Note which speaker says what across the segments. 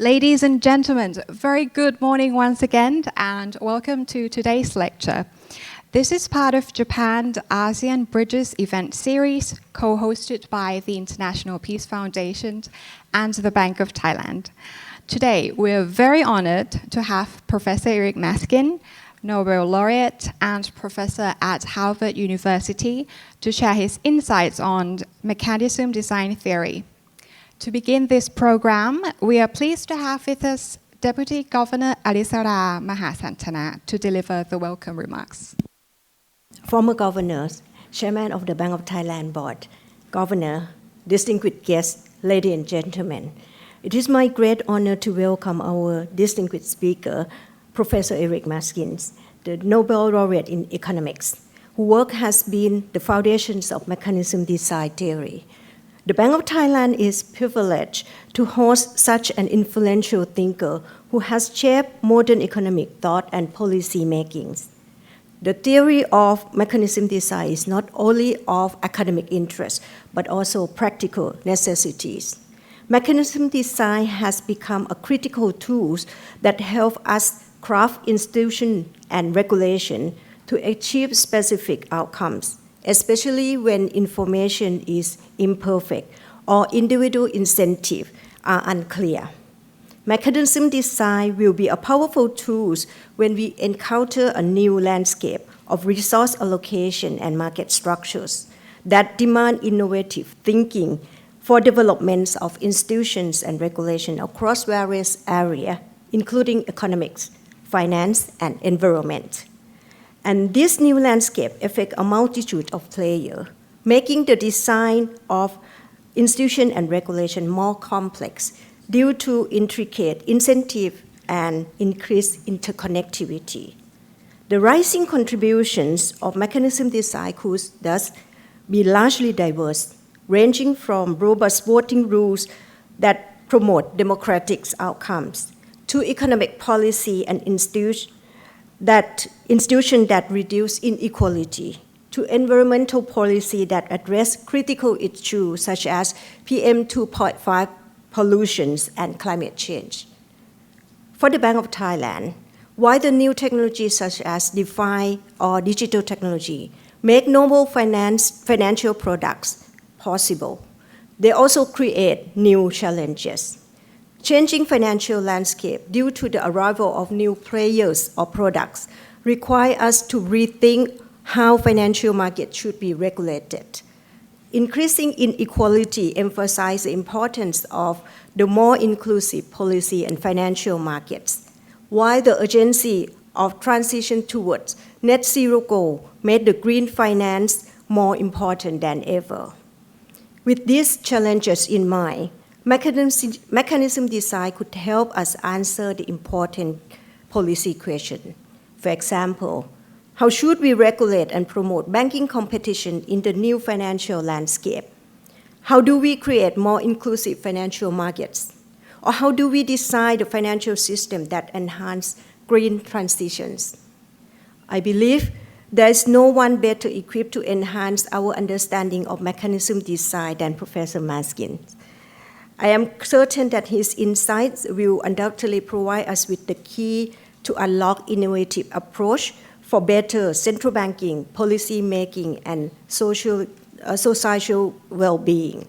Speaker 1: Ladies and gentlemen, very good morning once again and welcome to today's lecture. This is part of JAPAN-ASEAN BRIDGES Event Series, co-hosted by the International Peace Foundation and the Bank of Thailand. Today, we are very honored to have Professor Eric Maskin, Nobel Laureate and Professor at Harvard University, to share his insights on mechanism design theory. To begin this program, we are pleased to have with us Deputy Governor Alisara Mahasantana to deliver the welcome remarks.
Speaker 2: Former governors, Chairman of the Bank of Thailand Board, Governor, distinguished guests, ladies and gentlemen, it is my great honor to welcome our distinguished speaker, Professor Eric Maskin, the Nobel Laureate in Economics, whose work has been the foundations of mechanism design theory. The Bank of Thailand is privileged to host such an influential thinker who has shaped modern economic thought and policy makings. The theory of mechanism design is not only of academic interest, but also practical necessities. Mechanism design has become a critical tool that helps us craft institutions and regulation to achieve specific outcomes, especially when information is imperfect or individual incentives are unclear. Mechanism design will be a powerful tool when we encounter a new landscape of resource allocation and market structures that demand innovative thinking for developments of institutions and regulation across various areas, including economics, finance, and environment. And this new landscape affects a multitude of players, making the design of institution and regulation more complex due to intricate incentive and increased interconnectivity. The rising contributions of mechanism design could thus be largely diverse, ranging from robust voting rules that promote democratic outcomes to economic policy and institutions that reduce inequality, to environmental policy that address critical issues such as PM 2.5 pollution and climate change. For the Bank of Thailand, while the new technologies such as DeFi or digital technology make novel financial products possible, they also create new challenges. Changing financial landscape due to the arrival of new players or products require us to rethink how financial markets should be regulated. Increasing inequality emphasizes the importance of the more inclusive policy and financial markets, while the urgency of transition towards net zero goal made the green finance more important than ever. With these challenges in mind, mechanism design could help us answer the important policy question. For example, how should we regulate and promote banking competition in the new financial landscape? How do we create more inclusive financial markets? Or how do we design the financial system that enhance green transitions? I believe there is no one better equipped to enhance our understanding of mechanism design than Professor Maskin. I am certain that his insights will undoubtedly provide us with the key to unlock innovative approach for better central banking, policy making, and social well-being.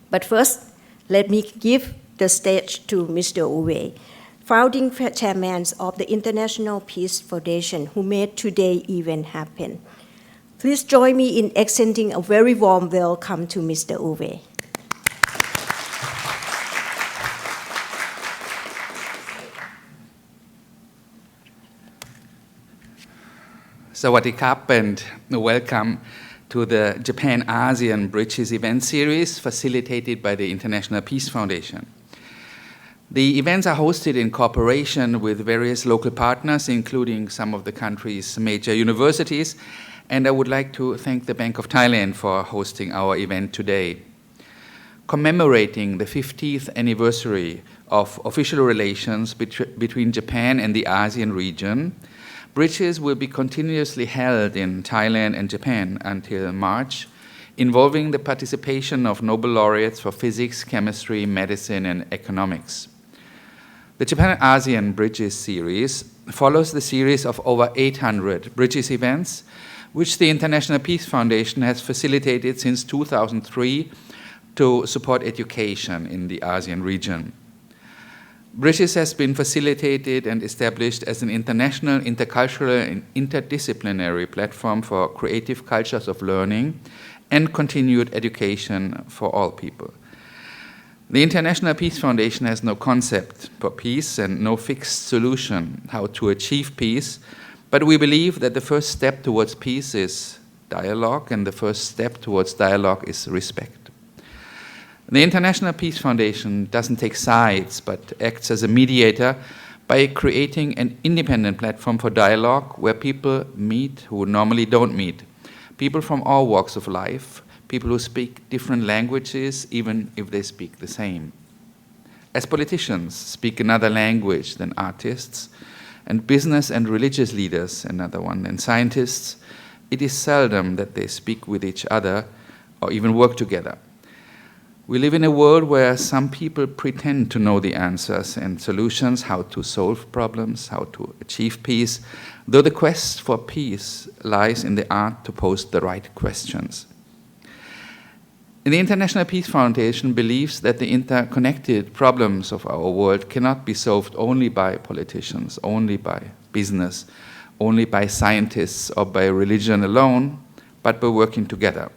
Speaker 2: But first, let me give the stage to Mr. Uwe, founding chairman of the International Peace Foundation, who made today's event happen. Please join me in extending a very warm welcome to Mr. Uwe.
Speaker 3: Sawadee Krap and welcome to the Japan-ASEAN Bridges Event Series facilitated by the International Peace Foundation. The events are hosted in cooperation with various local partners, including some of the country's major universities, and I would like to thank the Bank of Thailand for hosting our event today. Commemorating the 50th anniversary of official relations between Japan and the ASEAN region, Bridges will be continuously held in Thailand and Japan until March, involving the participation of Nobel laureates for physics, chemistry, medicine, and economics. The Japan-ASEAN Bridges Series follows the series of over 800 Bridges events, which the International Peace Foundation has facilitated since 2003 to support education in the ASEAN region. Bridges has been facilitated and established as an international, intercultural, and interdisciplinary platform for creative cultures of learning and continued education for all people. The International Peace Foundation has no concept for peace and no fixed solution how to achieve peace, but we believe that the first step towards peace is dialogue, and the first step towards dialogue is respect. The International Peace Foundation doesn't take sides, but acts as a mediator by creating an independent platform for dialogue where people meet who normally don't meet, people from all walks of life, people who speak different languages, even if they speak the same. As politicians speak another language than artists, and business and religious leaders another one than scientists, it is seldom that they speak with each other or even work together. We live in a world where some people pretend to know the answers and solutions, how to solve problems, how to achieve peace, though the quest for peace lies in the art to pose the right questions. The International Peace Foundation believes that the interconnected problems of our world cannot be solved only by politicians, only by business, only by scientists or by religion alone, but by working together.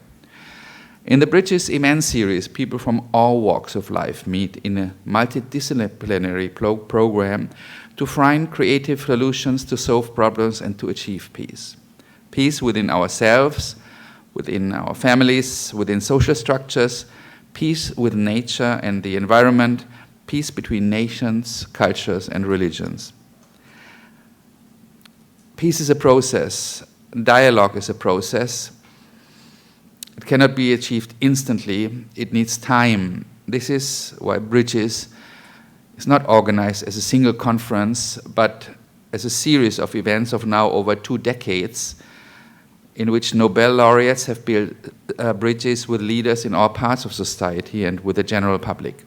Speaker 3: In the Bridges Event Series, people from all walks of life meet in a multidisciplinary program to find creative solutions to solve problems and to achieve peace. Peace within ourselves, within our families, within social structures, peace with nature and the environment, peace between nations, cultures, and religions. Peace is a process. Dialogue is a process. It cannot be achieved instantly. It needs time. This is why Bridges is not organized as a single conference, but as a series of events of now over 2 decades, in which Nobel laureates have built bridges with leaders in all parts of society and with the general public.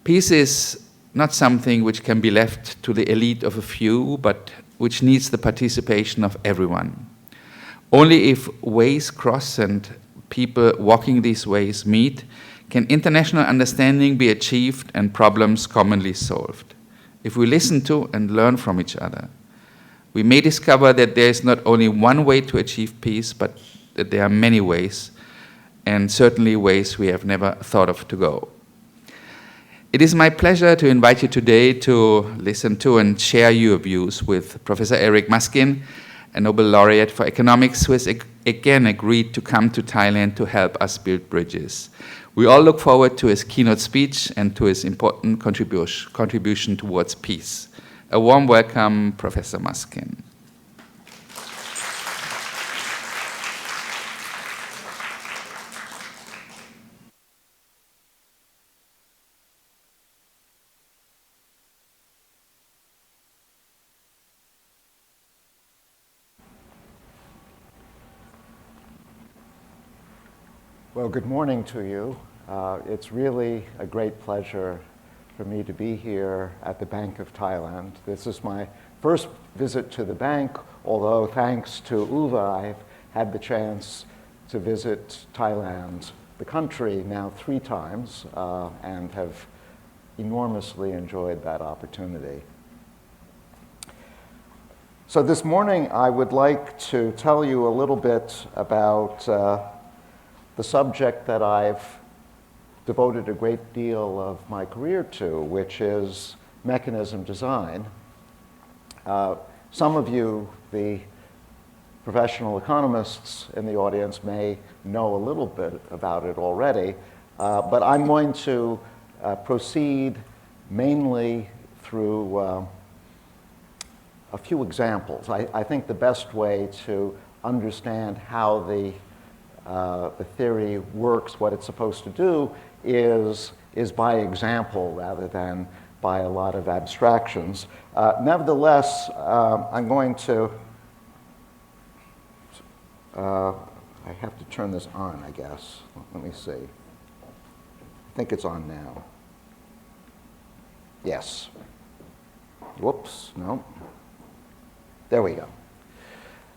Speaker 3: Peace is not something which can be left to the elite of a few, but which needs the participation of everyone. Only if ways cross and people walking these ways meet, can international understanding be achieved and problems commonly solved. If we listen to and learn from each other, we may discover that there is not only one way to achieve peace, but that there are many ways, and certainly ways we have never thought of to go. It is my pleasure to invite you today to listen to and share your views with Professor Maskin, a Nobel laureate for economics, who has again agreed to come to Thailand to help us build bridges. We all look forward to his keynote speech and to his important contribution towards peace. A warm welcome, Professor Maskin.
Speaker 4: Well, good morning to you. It's really a great pleasure for me to be here at the Bank of Thailand. This is my first visit to the bank, although thanks to Uva, I've had the chance to visit Thailand, the country, now 3 times, and have enormously enjoyed that opportunity. So this morning, I would like to tell you a little bit about the subject that I've devoted a great deal of my career to, which is mechanism design. Some of you, the professional economists in the audience, may know a little bit about it already, but I'm going to proceed mainly through a few examples. I think the best way to understand how the theory works, what it's supposed to do, is by example rather than by a lot of abstractions. Nevertheless, I'm going to, I have to turn this on, I guess. Let me see. I think it's on now. Yes. Whoops, no. There we go.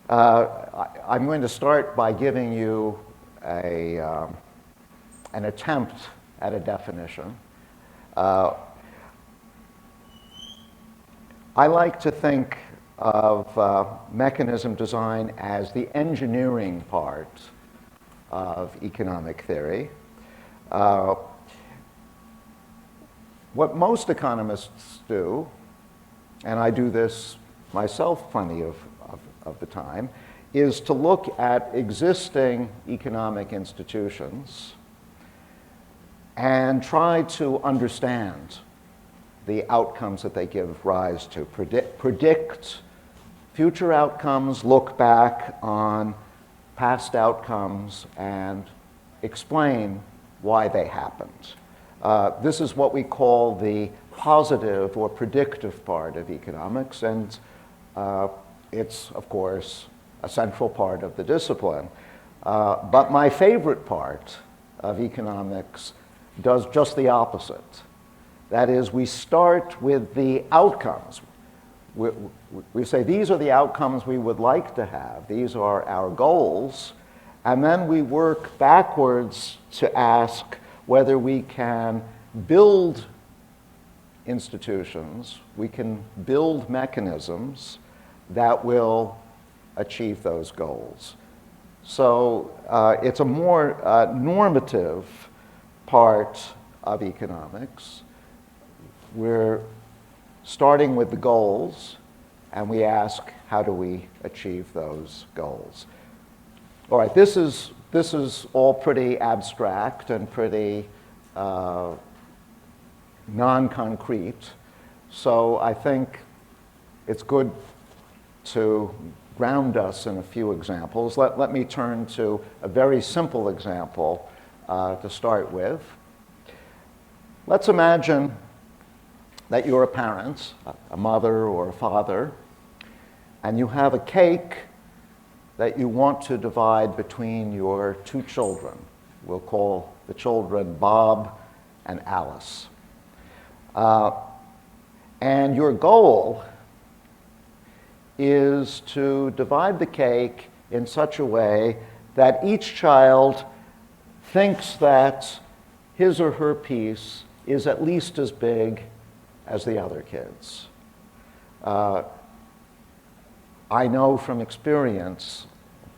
Speaker 4: I'm going to start by giving you an attempt at a definition. I like to think of mechanism design as the engineering part of economic theory. What most economists do, and I do this myself plenty of the time, is to look at existing economic institutions and try to understand the outcomes that they give rise to, predict future outcomes, look back on past outcomes, and explain why they happened. This is what we call the positive or predictive part of economics, and it's, of course, a central part of the discipline. But my favorite part of economics does just the opposite. That is, we start with the outcomes. We say, these are the outcomes we would like to have. These are our goals. And then we work backwards to ask whether we can build institutions, we can build mechanisms that will achieve those goals. So it's a more normative part of economics. We're starting with the goals, and we ask, how do we achieve those goals? All right, this is all pretty abstract and pretty non-concrete. So I think it's good to ground us in a few examples. Let me turn to a very simple example to start with. Let's imagine that you're a parent, a mother or a father, and you have a cake that you want to divide between your two children. We'll call the children Bob and Alice. And your goal is to divide the cake in such a way that each child thinks that his or her piece is at least as big as the other kids. I know from experience,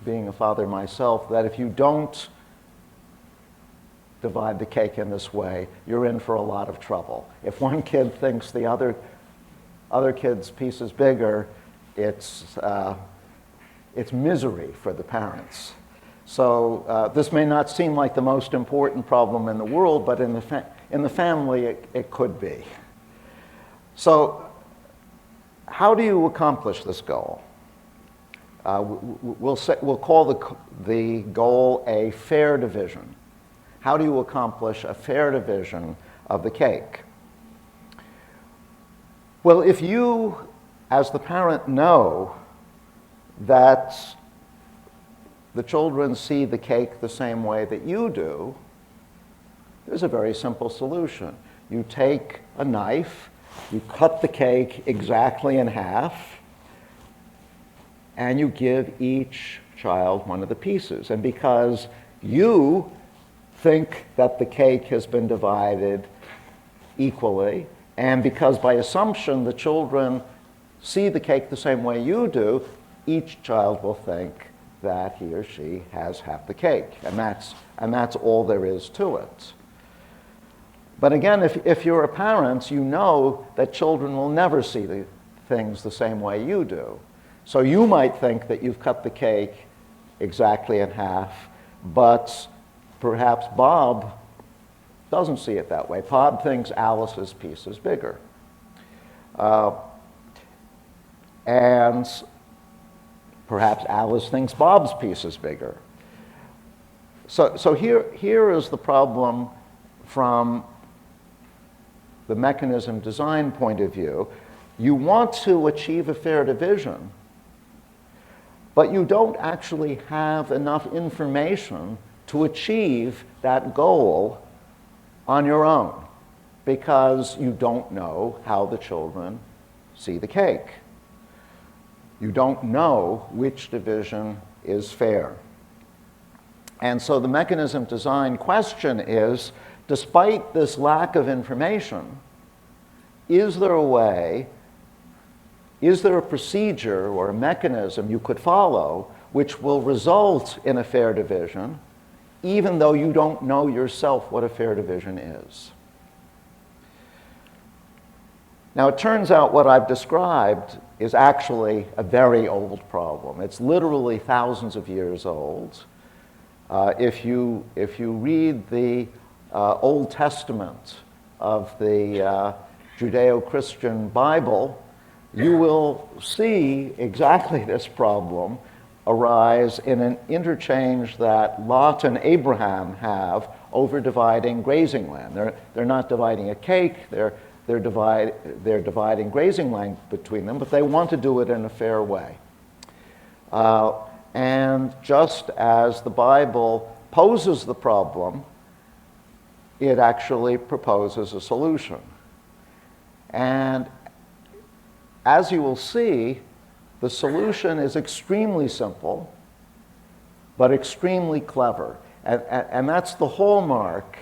Speaker 4: being a father myself, that if you don't divide the cake in this way, you're in for a lot of trouble. If one kid thinks the other kid's piece is bigger, it's misery for the parents. So this may not seem like the most important problem in the world, but in the family, it could be. So how do you accomplish this goal? We'll call the goal a fair division. How do you accomplish a fair division of the cake? Well, if you, as the parent, know that the children see the cake the same way that you do, there's a very simple solution. You take a knife, you cut the cake exactly in half, and you give each child one of the pieces. And because you think that the cake has been divided equally, and because by assumption the children see the cake the same way you do, each child will think that he or she has half the cake. And that's all there is to it. But again, if you're a parent, you know that children will never see the things the same way you do. So you might think that you've cut the cake exactly in half, but perhaps Bob doesn't see it that way. Bob thinks Alice's piece is bigger. And perhaps Alice thinks Bob's piece is bigger. So here is the problem from the mechanism design point of view. You want to achieve a fair division, but you don't actually have enough information to achieve that goal on your own. because you don't know how the children see the cake. You don't know which division is fair. And so the mechanism design question is, despite this lack of information, is there a way, is there a procedure or a mechanism you could follow which will result in a fair division, even though you don't know yourself what a fair division is? Now, it turns out what I've described is actually a very old problem. It's literally thousands of years old. If you read the Old Testament of the Judeo-Christian Bible, you will see exactly this problem arise in an interchange that Lot and Abraham have over dividing grazing land. They're not dividing a cake, they're dividing grazing land between them, but they want to do it in a fair way. And just as the Bible poses the problem, it actually proposes a solution. And as you will see, the solution is extremely simple, but extremely clever. And that's the hallmark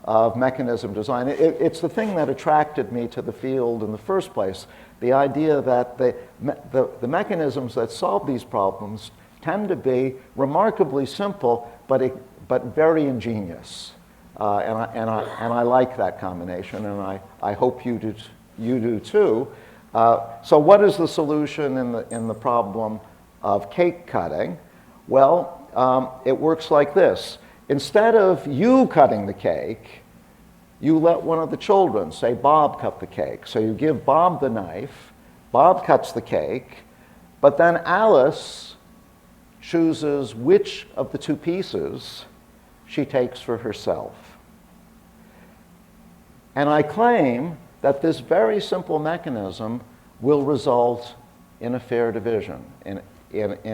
Speaker 4: of mechanism design. It's the thing that attracted me to the field in the first place, the idea that the mechanisms that solve these problems tend to be remarkably simple, but very ingenious. And I like that combination, and I hope you do too. So what is the solution in the problem of cake cutting? Well, it works like this. Instead of you cutting the cake, you let one of the children, say Bob, cut the cake. So you give Bob the knife, Bob cuts the cake, but then Alice chooses which of the two pieces she takes for herself. And I claim that this very simple mechanism will result in a fair division, in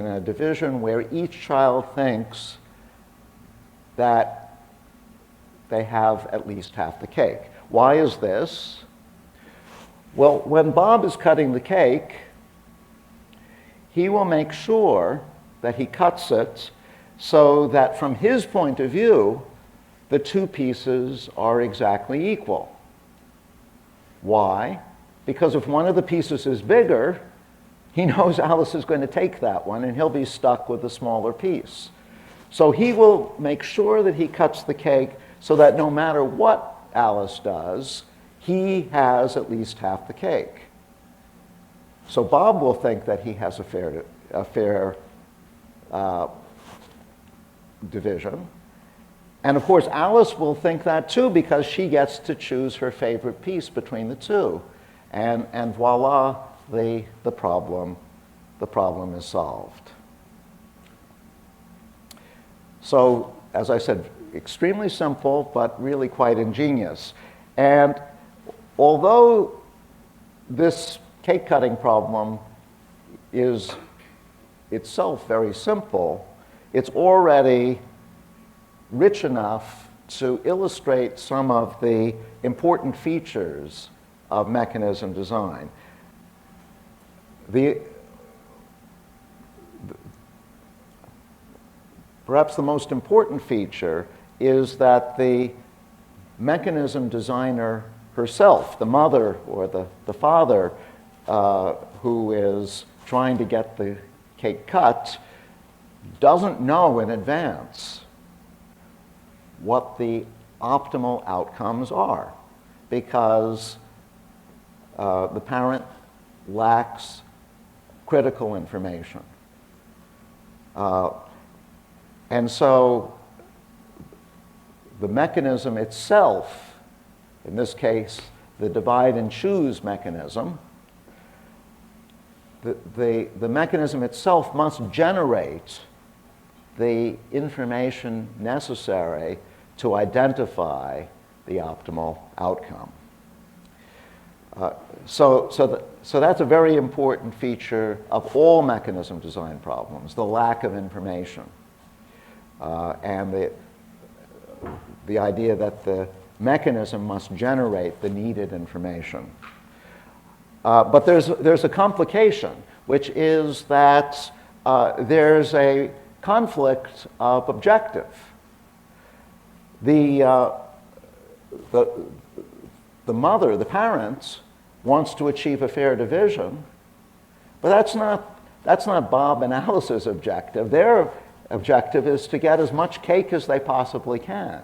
Speaker 4: a division where each child thinks that they have at least half the cake. Why is this? Well, when Bob is cutting the cake, he will make sure that he cuts it so that from his point of view, the two pieces are exactly equal. Why? Because if one of the pieces is bigger, he knows Alice is going to take that one and he'll be stuck with the smaller piece. So he will make sure that he cuts the cake so that no matter what Alice does, he has at least half the cake. So Bob will think that he has a fair division. And of course, Alice will think that too because she gets to choose her favorite piece between the two. And voila, the problem is solved. So, as I said, extremely simple, but really quite ingenious. And although this cake cutting problem is itself very simple, it's already rich enough to illustrate some of the important features of mechanism design. Perhaps the most important feature is that the mechanism designer herself, the mother or the father who is trying to get the cake cut, doesn't know in advance what the optimal outcomes are because the parent lacks critical information. And so the mechanism itself, in this case, the divide and choose mechanism, the mechanism itself must generate the information necessary to identify the optimal outcome. So that's a very important feature of all mechanism design problems, the lack of information. And the idea that mechanism must generate the needed information. But there's a complication, which is that there's a conflict of objective. The mother, the parent, wants to achieve a fair division, but that's not Bob and Alice's objective. Their objective is to get as much cake as they possibly can.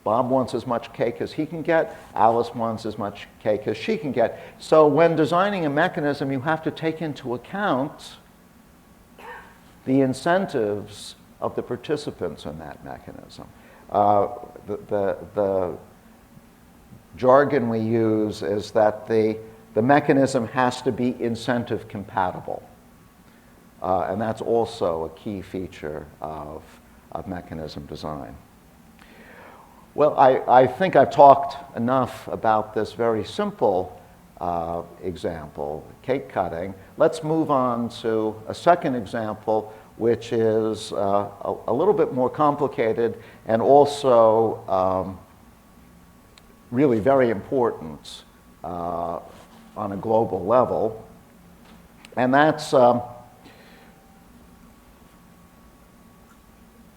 Speaker 4: Bob wants as much cake as he can get. Alice wants as much cake as she can get. So when designing a mechanism, you have to take into account the incentives of the participants in that mechanism. The jargon we use is that the mechanism has to be incentive compatible. And that's also a key feature of mechanism design. Well, I think I've talked enough about this very simple example, cake cutting. Let's move on to a second example, which is a little bit more complicated and also really very important on a global level. And that's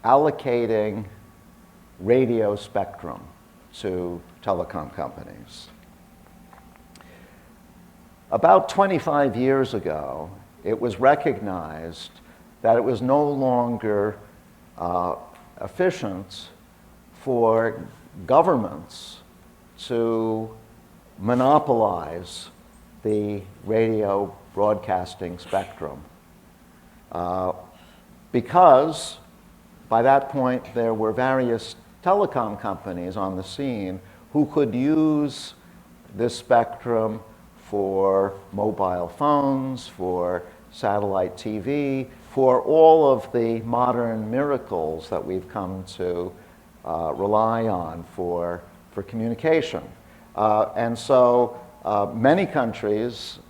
Speaker 4: allocating radio spectrum to telecom companies. About 25 years ago, it was recognized that it was no longer efficient for governments to monopolize the radio broadcasting spectrum because by that point there were various telecom companies on the scene who could use this spectrum for mobile phones, for satellite TV, for all of the modern miracles that we've come to rely on for communication. And so many countries,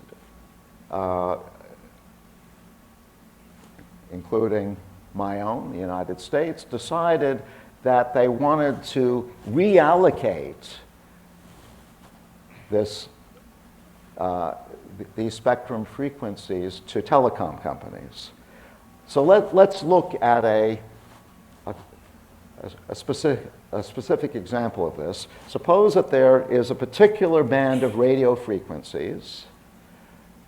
Speaker 4: including my own, the United States, decided that they wanted to reallocate these spectrum frequencies to telecom companies. So let's look at a specific example of this. Suppose that there is a particular band of radio frequencies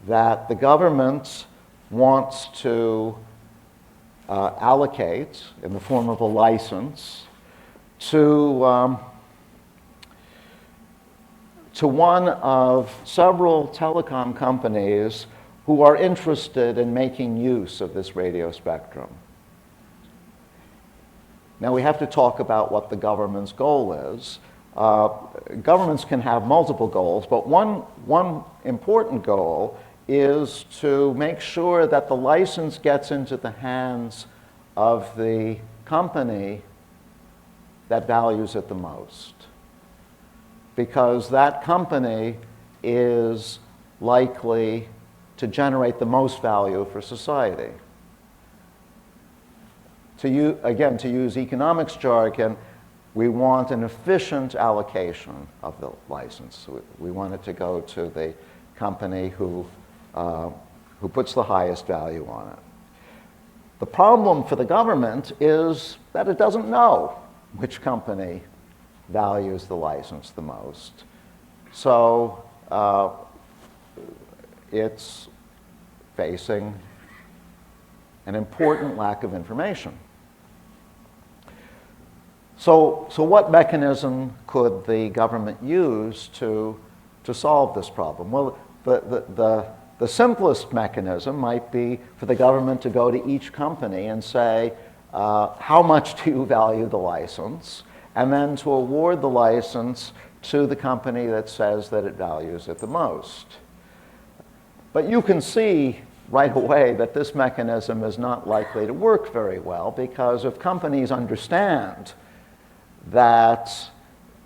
Speaker 4: that the government wants to allocate in the form of a license to one of several telecom companies who are interested in making use of this radio spectrum. Now we have to talk about what the government's goal is. Governments can have multiple goals, but one important goal is to make sure that the license gets into the hands of the company that values it the most, because that company is likely to generate the most value for society. To use economics jargon, we want an efficient allocation of the license. We want it to go to the company who puts the highest value on it. The problem for the government is that it doesn't know which company values the license the most. So it's facing an important lack of information. So what mechanism could the government use to solve this problem? Well, the simplest mechanism might be for the government to go to each company and say, how much do you value the license? And then to award the license to the company that says that it values it the most. But you can see right away that this mechanism is not likely to work very well, because if companies understand that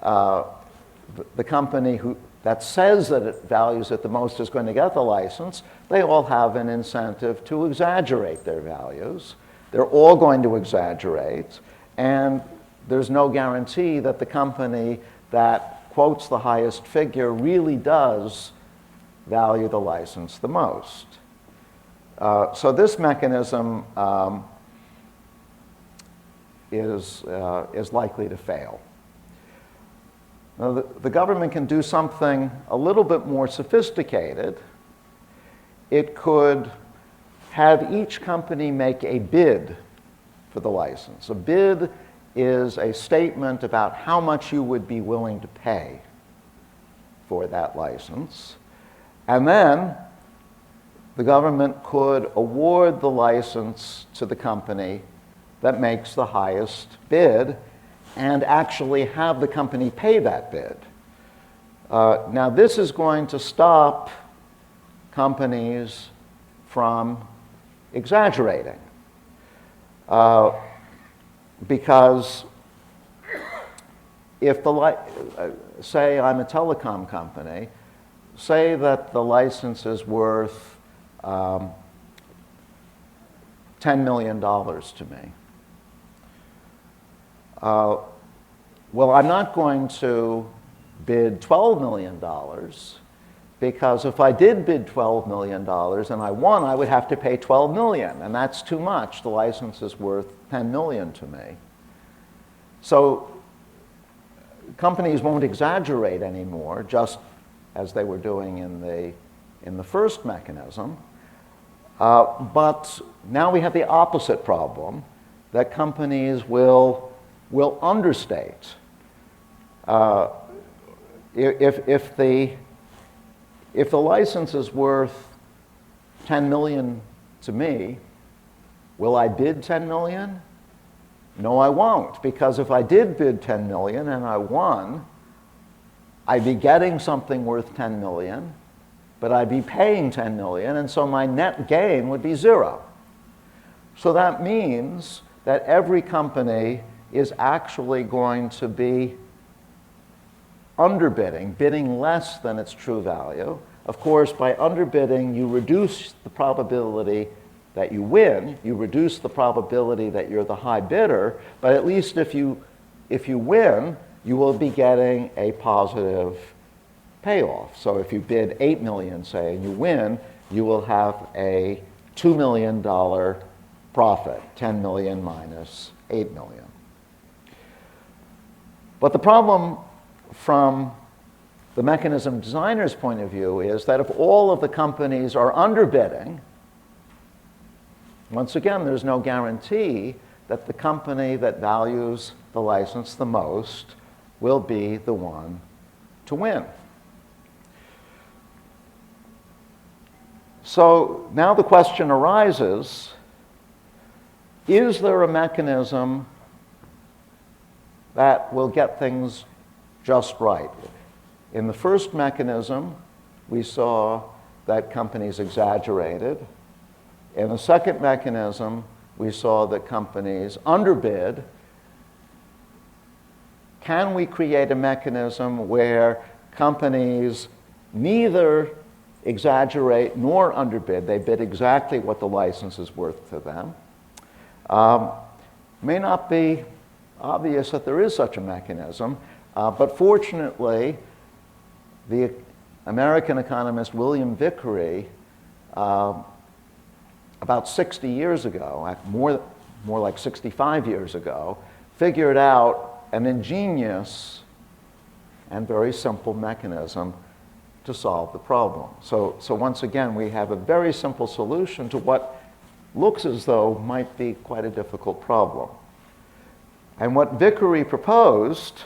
Speaker 4: the company that says that it values it the most is going to get the license, they all have an incentive to exaggerate their values. They're all going to exaggerate, and there's no guarantee that the company that quotes the highest figure really does value the license the most. So this mechanism is likely to fail. Now, the government can do something a little bit more sophisticated. It could have each company make a bid for the license. A bid is a statement about how much you would be willing to pay for that license. And then the government could award the license to the company that makes the highest bid and actually have the company pay that bid. Now, this is going to stop companies from exaggerating. Because if say I'm a telecom company, say that the license is worth $10 million to me. Well, I'm not going to bid $12 million because if I did bid $12 million and I won, I would have to pay $12 million, and that's too much. The license is worth $10 million to me. So companies won't exaggerate anymore, just as they were doing in the first mechanism. But now we have the opposite problem, that companies will understate. If the license is worth $10 million to me, will I bid $10 million? No, I won't, because if I did bid $10 million and I won, I'd be getting something worth $10 million, but I'd be paying $10 million, and so my net gain would be zero. So that means that every company is actually going to be underbidding, bidding less than its true value. Of course, by underbidding, you reduce the probability that you win, you reduce the probability that you're the high bidder, but at least if you win, you will be getting a positive payoff. So if you bid $8 million, say, and you win, you will have a $2 million profit, 10 million minus 8 million. But the problem from the mechanism designer's point of view is that if all of the companies are underbidding, once again, there's no guarantee that the company that values the license the most will be the one to win. So now the question arises, is there a mechanism that will get things just right? In the first mechanism, we saw that companies exaggerated. In the second mechanism, we saw that companies underbid. Can we create a mechanism where companies neither exaggerate nor underbid? They bid exactly what the license is worth to them. May not be obvious that there is such a mechanism, but fortunately, the American economist William Vickery, about 60 years ago, more like 65 years ago, figured out an ingenious and very simple mechanism to solve the problem. So once again, we have a very simple solution to what looks as though might be quite a difficult problem. And what Vickery proposed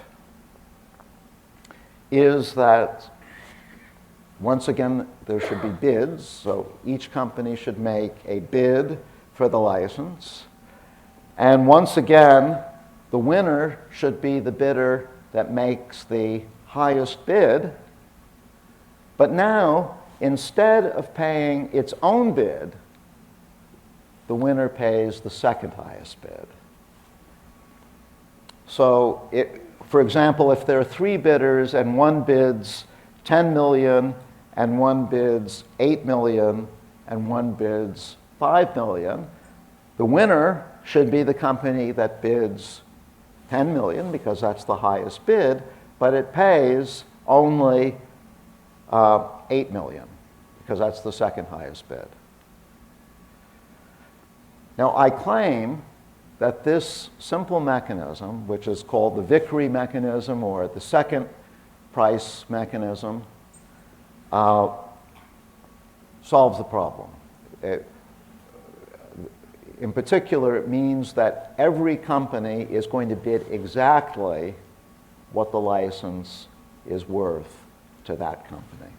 Speaker 4: is that, once again, there should be bids. So each company should make a bid for the license. And once again, the winner should be the bidder that makes the highest bid. But now, instead of paying its own bid, the winner pays the second highest bid. So, for example, if there are 3 bidders and one bids 10 million and one bids 8 million and one bids 5 million, the winner should be the company that bids 10 million because that's the highest bid, but it pays only 8 million, because that's the second highest bid. Now, I claim that this simple mechanism, which is called the Vickrey mechanism or the second price mechanism, solves the problem. In particular, it means that every company is going to bid exactly what the license is worth to that company.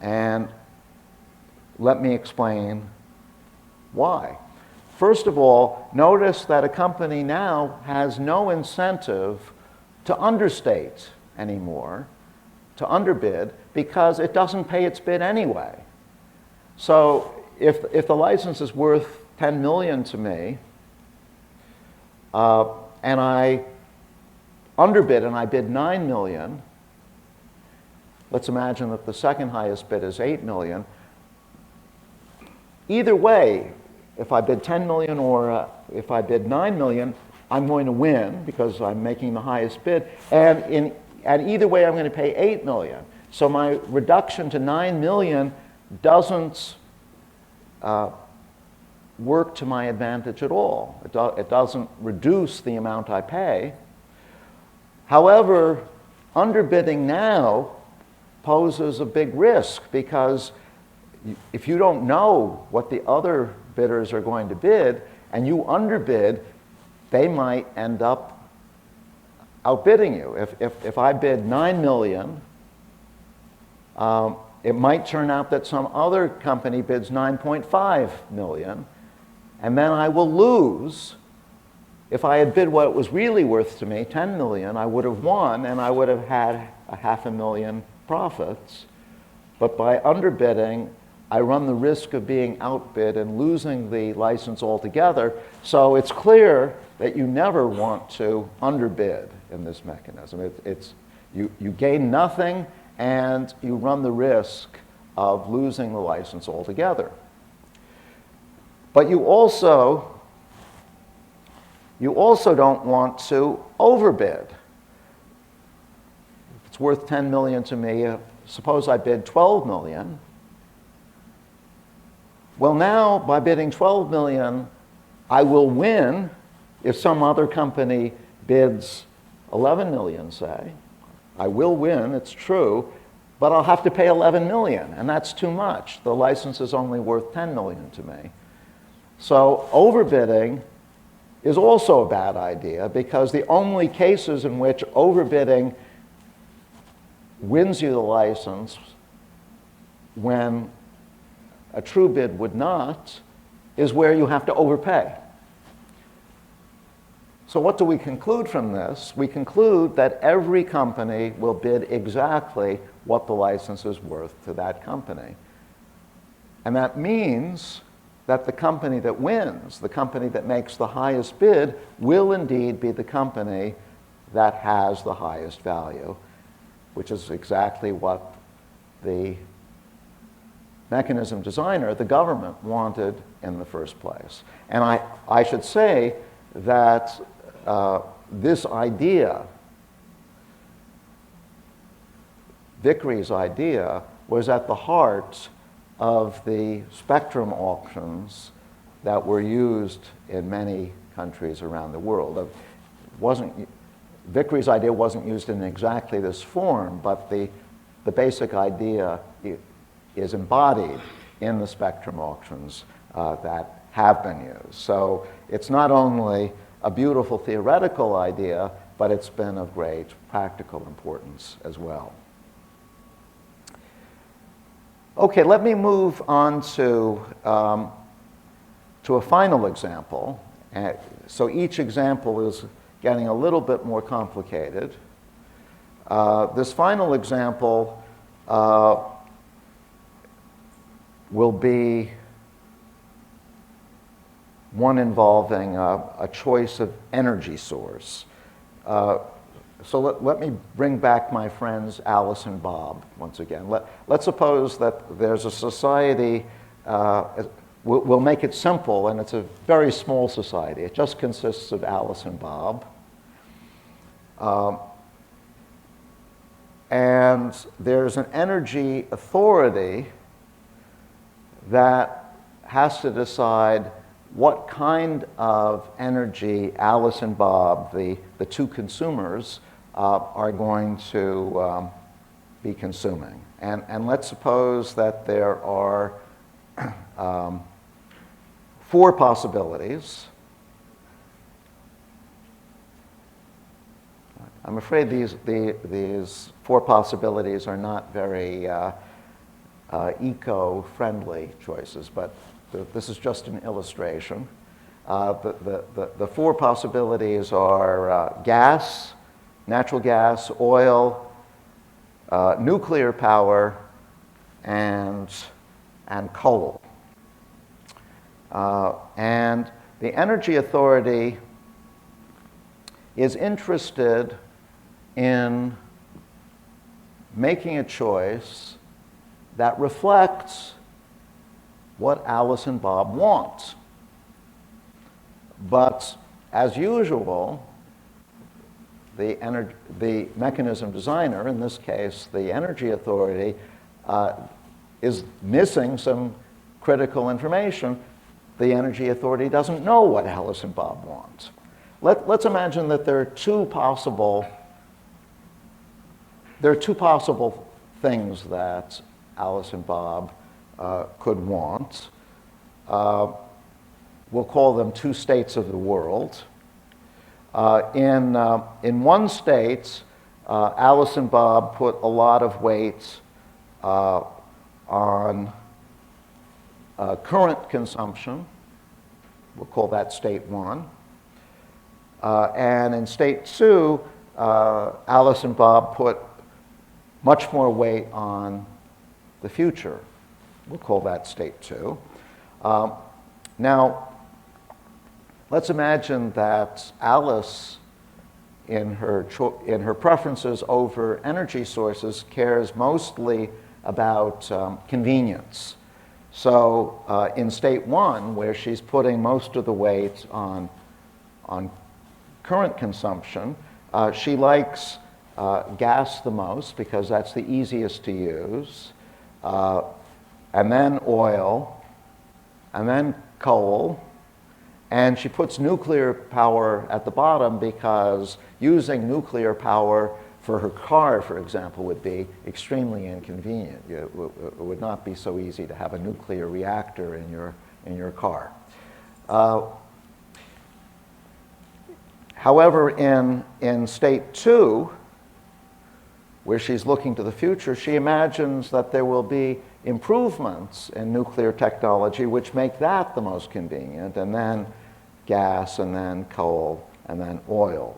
Speaker 4: And let me explain why. First of all, notice that a company now has no incentive to understate anymore, to underbid, because it doesn't pay its bid anyway. So if the license is worth 10 million to me, and I underbid and I bid 9 million, let's imagine that the second highest bid is 8 million. Either way, if I bid 10 million or if I bid 9 million, I'm going to win because I'm making the highest bid. And either way, I'm going to pay 8 million. So my reduction to 9 million doesn't work to my advantage at all. It doesn't reduce the amount I pay. However, underbidding now poses a big risk, because if you don't know what the other bidders are going to bid and you underbid, they might end up outbidding you. If I bid 9 million, it might turn out that some other company bids 9.5 million, and then I will lose. If I had bid what it was really worth to me, 10 million, I would have won and I would have had $500,000 profits. But by underbidding, I run the risk of being outbid and losing the license altogether. So it's clear that you never want to underbid in this mechanism. You gain nothing and you run the risk of losing the license altogether. But you also don't want to overbid. If it's worth 10 million to me, suppose I bid 12 million. Well, now, by bidding 12 million, I will win if some other company bids 11 million, say. I will win, it's true, but I'll have to pay 11 million, and that's too much. The license is only worth 10 million to me. So overbidding is also a bad idea, because the only cases in which overbidding wins you the license when a true bid would not is where you have to overpay. So what do we conclude from this? We conclude that every company will bid exactly what the license is worth to that company. And that means that the company that wins, the company that makes the highest bid, will indeed be the company that has the highest value, which is exactly what the mechanism designer, the government, wanted in the first place. And I should say that this idea, Vickrey's idea, was at the heart of the spectrum auctions that were used in many countries around the world. Vickrey's idea wasn't used in exactly this form, but the basic idea is embodied in the spectrum auctions that have been used. So it's not only a beautiful theoretical idea, but it's been of great practical importance as well. Okay, let me move on to a final example. So each example is getting a little bit more complicated. This final example will be one involving a choice of energy source. So let me bring back my friends Alice and Bob once again. Let's suppose that there's a society, we'll make it simple, and it's a very small society. It just consists of Alice and Bob. and there's an energy authority that has to decide what kind of energy Alice and Bob, the two consumers, are going to be consuming. And let's suppose that there are 4 possibilities. I'm afraid these 4 possibilities are not very eco-friendly choices, but this is just an illustration. The 4 possibilities are gas, natural gas, oil, nuclear power, and coal. And the Energy Authority is interested in making a choice that reflects what Alice and Bob want. But as usual, the mechanism designer, in this case the Energy Authority, is missing some critical information. The Energy Authority doesn't know what Alice and Bob want. Let's imagine that there are two possible things that Alice and Bob could want. We'll call them 2 states of the world. In one state, Alice and Bob put a lot of weight on current consumption. We'll call that state 1. And in state 2, Alice and Bob put much more weight on the future. We'll call that state 2. Now, let's imagine that Alice, in her preferences over energy sources, cares mostly about convenience. So in state 1, where she's putting most of the weight on current consumption, she likes gas the most because that's the easiest to use, and then oil, and then coal, and she puts nuclear power at the bottom because using nuclear power for her car, for example, would be extremely inconvenient. It would not be so easy to have a nuclear reactor in your car. However, in state 2, where she's looking to the future, she imagines that there will be improvements in nuclear technology which make that the most convenient, and then gas, and then coal, and then oil.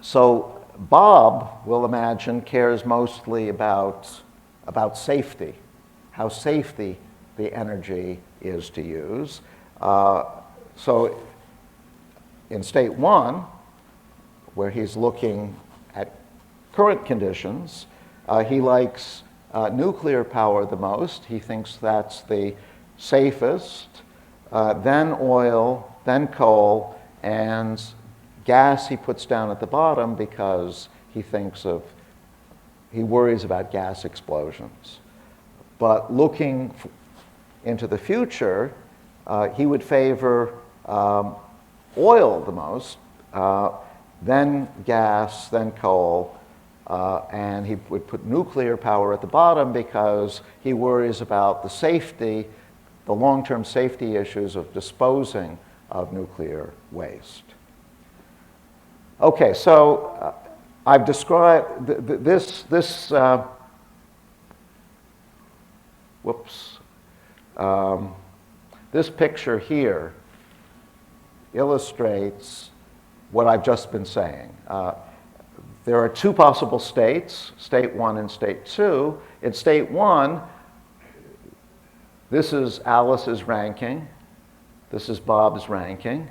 Speaker 4: So Bob, we'll imagine, cares mostly about safety, how safe the energy is to use. So in state 1, where he's looking at current conditions, he likes nuclear power the most. He thinks that's the safest, then oil, then coal, and gas he puts down at the bottom because he worries about gas explosions. But looking into the future, he would favor oil the most, then gas, then coal, and he would put nuclear power at the bottom because he worries about the safety, the long-term safety issues of disposing of nuclear waste. Okay, so I've described this picture here illustrates what I've just been saying. There are 2 possible states, state 1 and state 2. In state 1, this is Alice's ranking. This is Bob's ranking.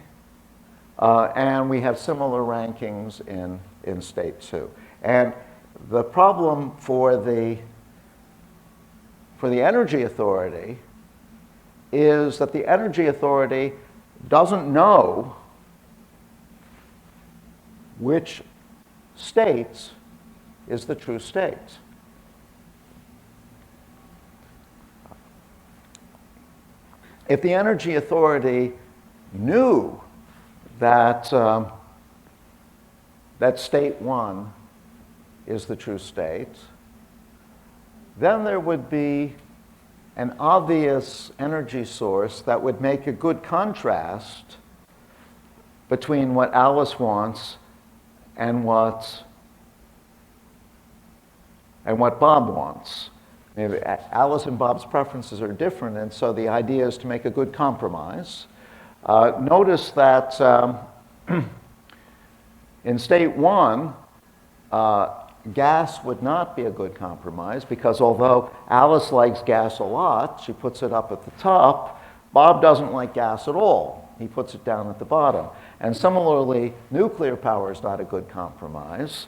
Speaker 4: And we have similar rankings in state 2. And the problem for the Energy Authority is that the Energy Authority doesn't know which state is the true state. If the energy authority knew that, that state 1 is the true state, then there would be an obvious energy source that would make a good contrast between what Alice wants and what Bob wants. Alice and Bob's preferences are different, and so the idea is to make a good compromise. Notice that in state 1, gas would not be a good compromise, because although Alice likes gas a lot, she puts it up at the top, Bob doesn't like gas at all. He puts it down at the bottom. And similarly, nuclear power is not a good compromise.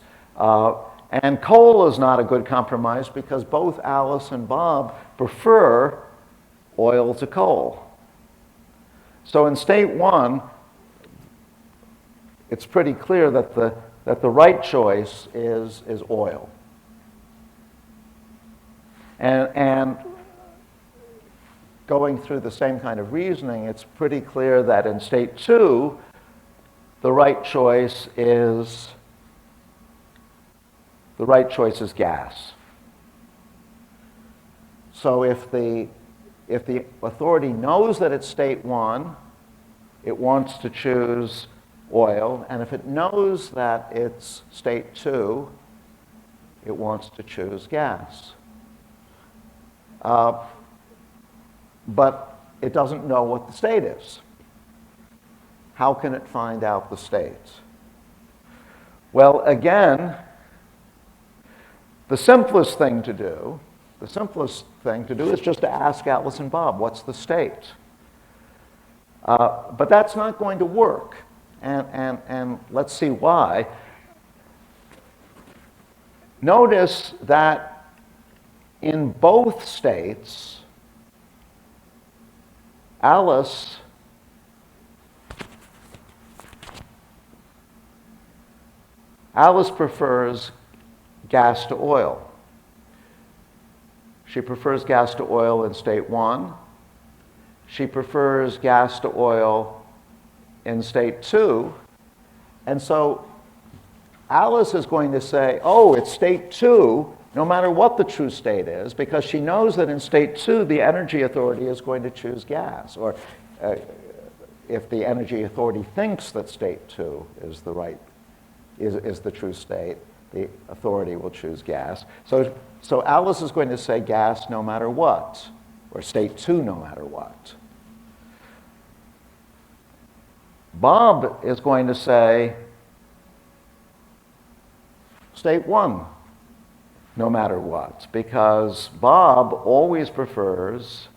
Speaker 4: And coal is not a good compromise because both Alice and Bob prefer oil to coal. So in state 1, it's pretty clear that the right choice is oil. And going through the same kind of reasoning, it's pretty clear that in state 2, the right choice is gas. So if the authority knows that it's state 1, it wants to choose oil, and if it knows that it's state 2, it wants to choose gas. But it doesn't know what the state is. How can it find out the state? Well, again, the simplest thing to do is just to ask Alice and Bob, what's the state? But that's not going to work. And let's see why. Notice that in both states, Alice prefers gas to oil. She prefers gas to oil in state 1. She prefers gas to oil in state 2. And so Alice is going to say, oh, it's state 2, no matter what the true state is, because she knows that in state 2, the energy authority is going to choose gas. Or if the energy authority thinks that state 2 is the true state, the authority will choose gas. So Alice is going to say gas no matter what, or state 2 no matter what. Bob is going to say state 1 no matter what, because Bob always prefers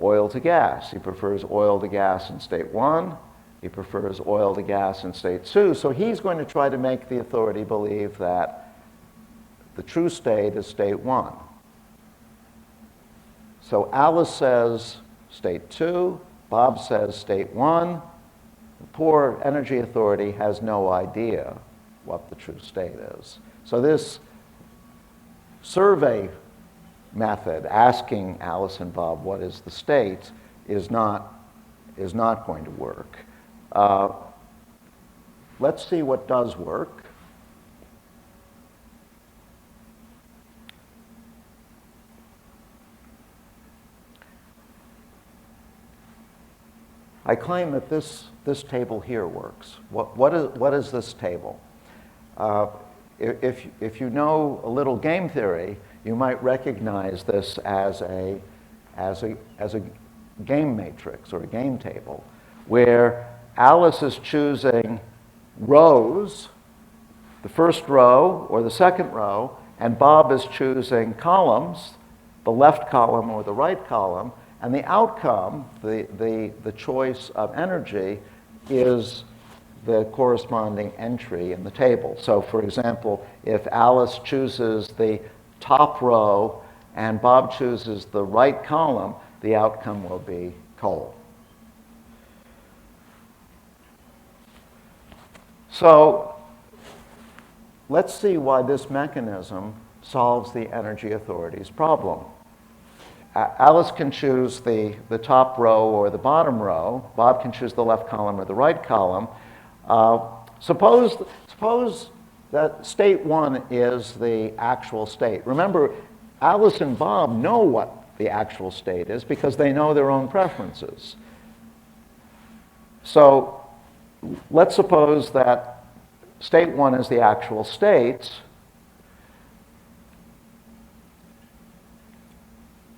Speaker 4: oil to gas. He prefers oil to gas in state 1. He prefers oil to gas in state 2. So he's going to try to make the authority believe that the true state is state 1. So Alice says state 2. Bob says state 1. The poor energy authority has no idea what the true state is. So this survey method, asking Alice and Bob what is the state, is not going to work. Let's see what does work. I claim that this table here works. What is this table? If you know a little game theory, you might recognize this as a game matrix or a game table, where Alice is choosing rows, the first row or the second row, and Bob is choosing columns, the left column or the right column, and the outcome, the choice of energy, is the corresponding entry in the table. So for example, if Alice chooses the top row and Bob chooses the right column, the outcome will be coal. So let's see why this mechanism solves the energy authorities problem. Alice can choose the top row or the bottom row. Bob can choose the left column or the right column. Suppose that state 1 is the actual state. Remember, Alice and Bob know what the actual state is because they know their own preferences. So let's suppose that state 1 is the actual state.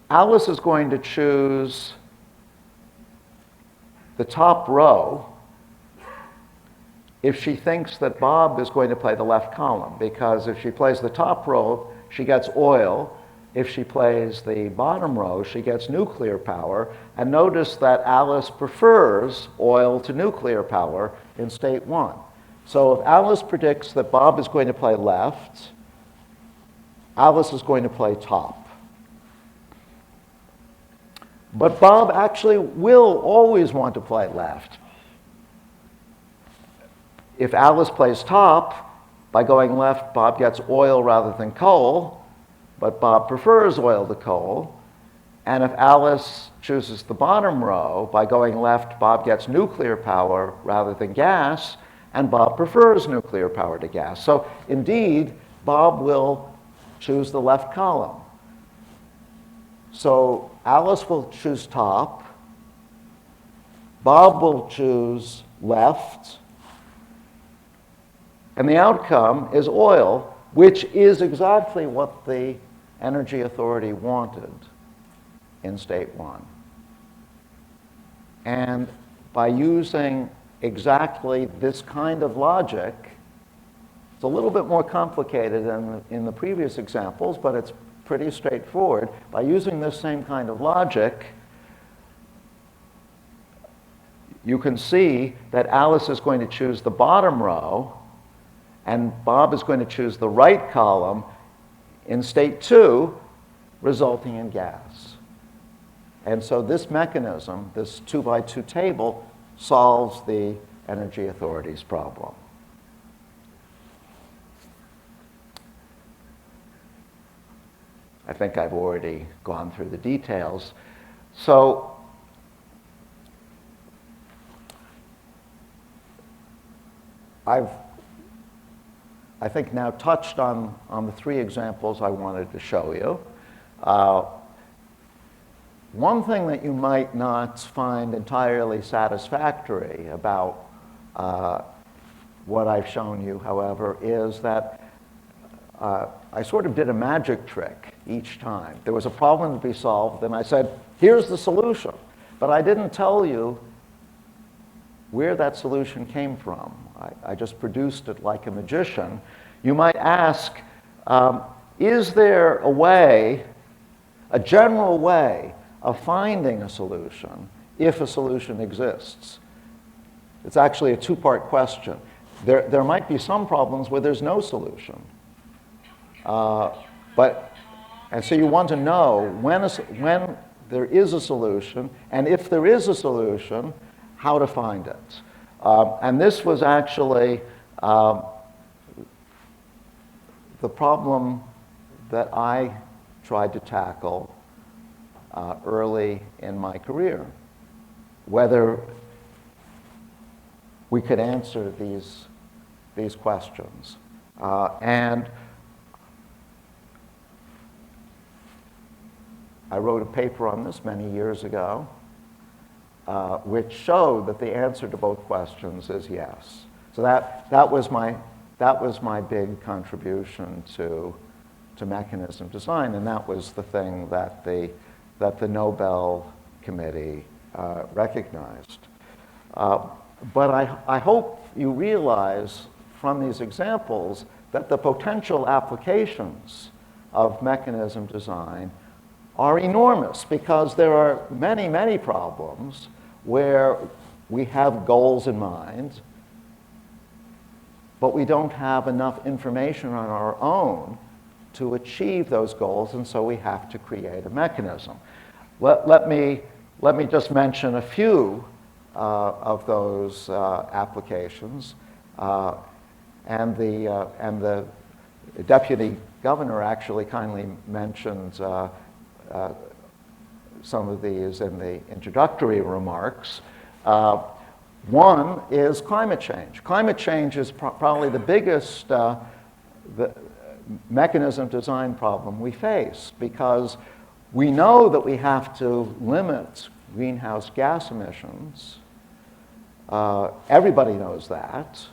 Speaker 4: Alice is going to choose the top row if she thinks that Bob is going to play the left column, because if she plays the top row, she gets oil. If she plays the bottom row, she gets nuclear power. And notice that Alice prefers oil to nuclear power in state 1. So if Alice predicts that Bob is going to play left, Alice is going to play top. But Bob actually will always want to play left. If Alice plays top, by going left, Bob gets oil rather than coal, but Bob prefers oil to coal. And if Alice chooses the bottom row, by going left, Bob gets nuclear power rather than gas, and Bob prefers nuclear power to gas. So indeed, Bob will choose the left column. So Alice will choose top, Bob will choose left, and the outcome is oil, which is exactly what the energy authority wanted in state 1. And by using exactly this kind of logic, it's a little bit more complicated than in the previous examples, but it's pretty straightforward. By using this same kind of logic, you can see that Alice is going to choose the bottom row, and Bob is going to choose the right column in state 2, resulting in gas. And so this mechanism, this 2-by-2 table, solves the energy authorities problem. I think I've already gone through the details. So I think now touched on the 3 examples I wanted to show you. One thing that you might not find entirely satisfactory about what I've shown you, however, is that I sort of did a magic trick each time. There was a problem to be solved, and I said, here's the solution. But I didn't tell you where that solution came from. I just produced it like a magician. You might ask, is there a way, a general way of finding a solution if a solution exists? It's actually a 2-part question. There might be some problems where there's no solution. And so you want to know when there is a solution, and if there is a solution, how to find it. And this was actually the problem that I tried to tackle early in my career, whether we could answer these questions. And I wrote a paper on this many years ago, which showed that the answer to both questions is yes. So that was my big contribution to mechanism design, and that was the thing that the Nobel Committee recognized. But I hope you realize from these examples that the potential applications of mechanism design are enormous, because there are many, many problems where we have goals in mind, but we don't have enough information on our own to achieve those goals, and so we have to create a mechanism. Let me just mention a few of those applications. And the deputy governor actually kindly mentioned some of these in the introductory remarks. One is climate change. Climate change is probably the biggest the mechanism design problem we face, because we know that we have to limit greenhouse gas emissions. Everybody knows that.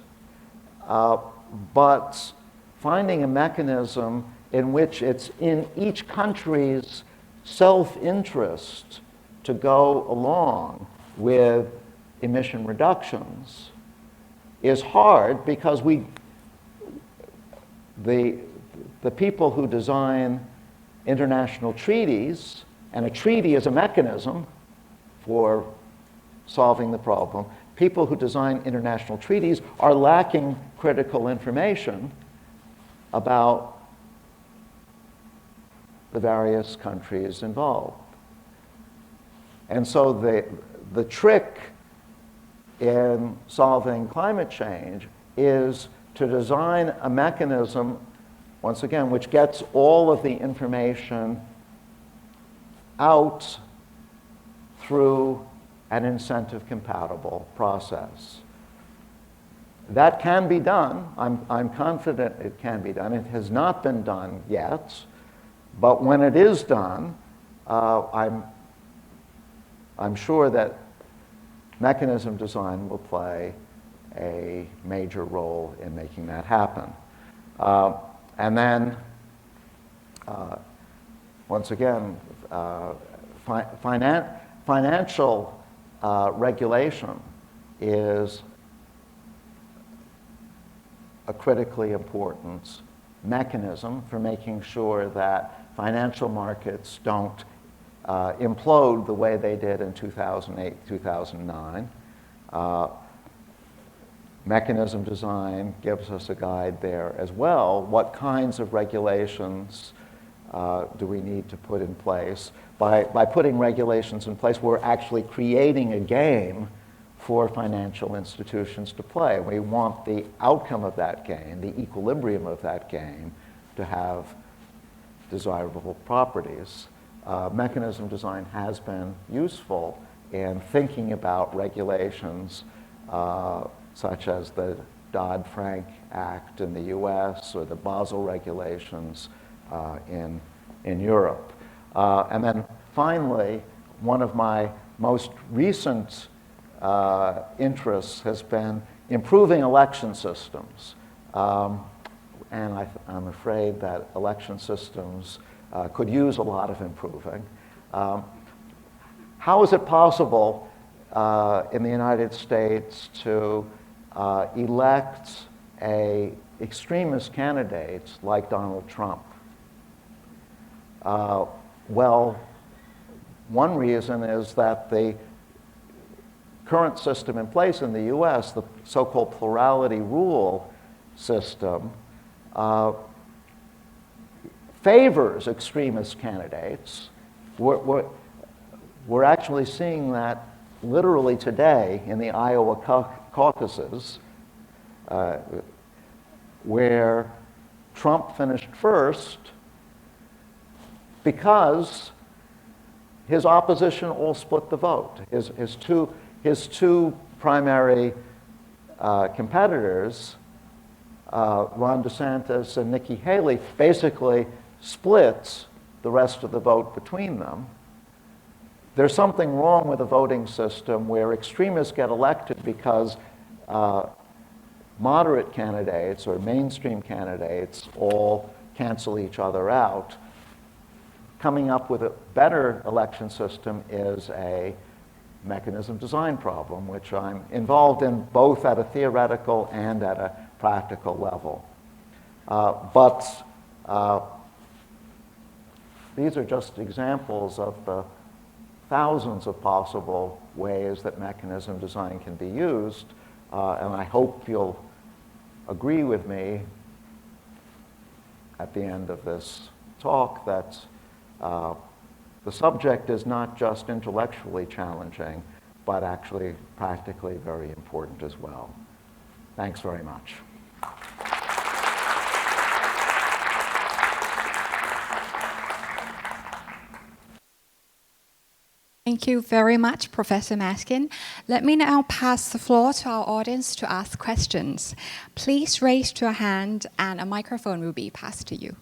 Speaker 4: But finding a mechanism in which it's in each country's self-interest to go along with emission reductions is hard, because the people who design international treaties, and a treaty is a mechanism for solving the problem, people who design international treaties are lacking critical information about the various countries involved. And so the trick in solving climate change is to design a mechanism, once again, which gets all of the information out through an incentive-compatible process. That can be done. I'm confident it can be done. It has not been done yet, but when it is done, I'm sure that mechanism design will play a major role in making that happen. And then, once again, financial regulation is a critically important mechanism for making sure that financial markets don't implode the way they did in 2008, 2009. Mechanism design gives us a guide there as well. What kinds of regulations do we need to put in place? By putting regulations in place, we're actually creating a game for financial institutions to play. We want the outcome of that game, the equilibrium of that game, to have desirable properties. Mechanism design has been useful in thinking about regulations such as the Dodd-Frank Act in the US or the Basel regulations in Europe. And then finally, one of my most recent interests has been improving election systems. And I'm afraid that election systems could use a lot of improving. How is it possible in the United States to elect an extremist candidate like Donald Trump? Well, one reason is that the current system in place in the US, the so-called plurality rule system, favors extremist candidates. We're actually seeing that literally today in the Iowa caucuses, where Trump finished first because his opposition all split the vote. His two primary competitors, Ron DeSantis and Nikki Haley, basically split the rest of the vote between them. There's something wrong with a voting system where extremists get elected because moderate candidates or mainstream candidates all cancel each other out. Coming up with a better election system is a mechanism design problem, which I'm involved in both at a theoretical and at a practical level. But these are just examples of the thousands of possible ways that mechanism design can be used, and I hope you'll agree with me at the end of this talk that the subject is not just intellectually challenging, but actually practically very important as well. Thanks very much.
Speaker 1: Thank you very much, Professor Maskin. Let me now pass the floor to our audience to ask questions. Please raise your hand and a microphone will be passed to you.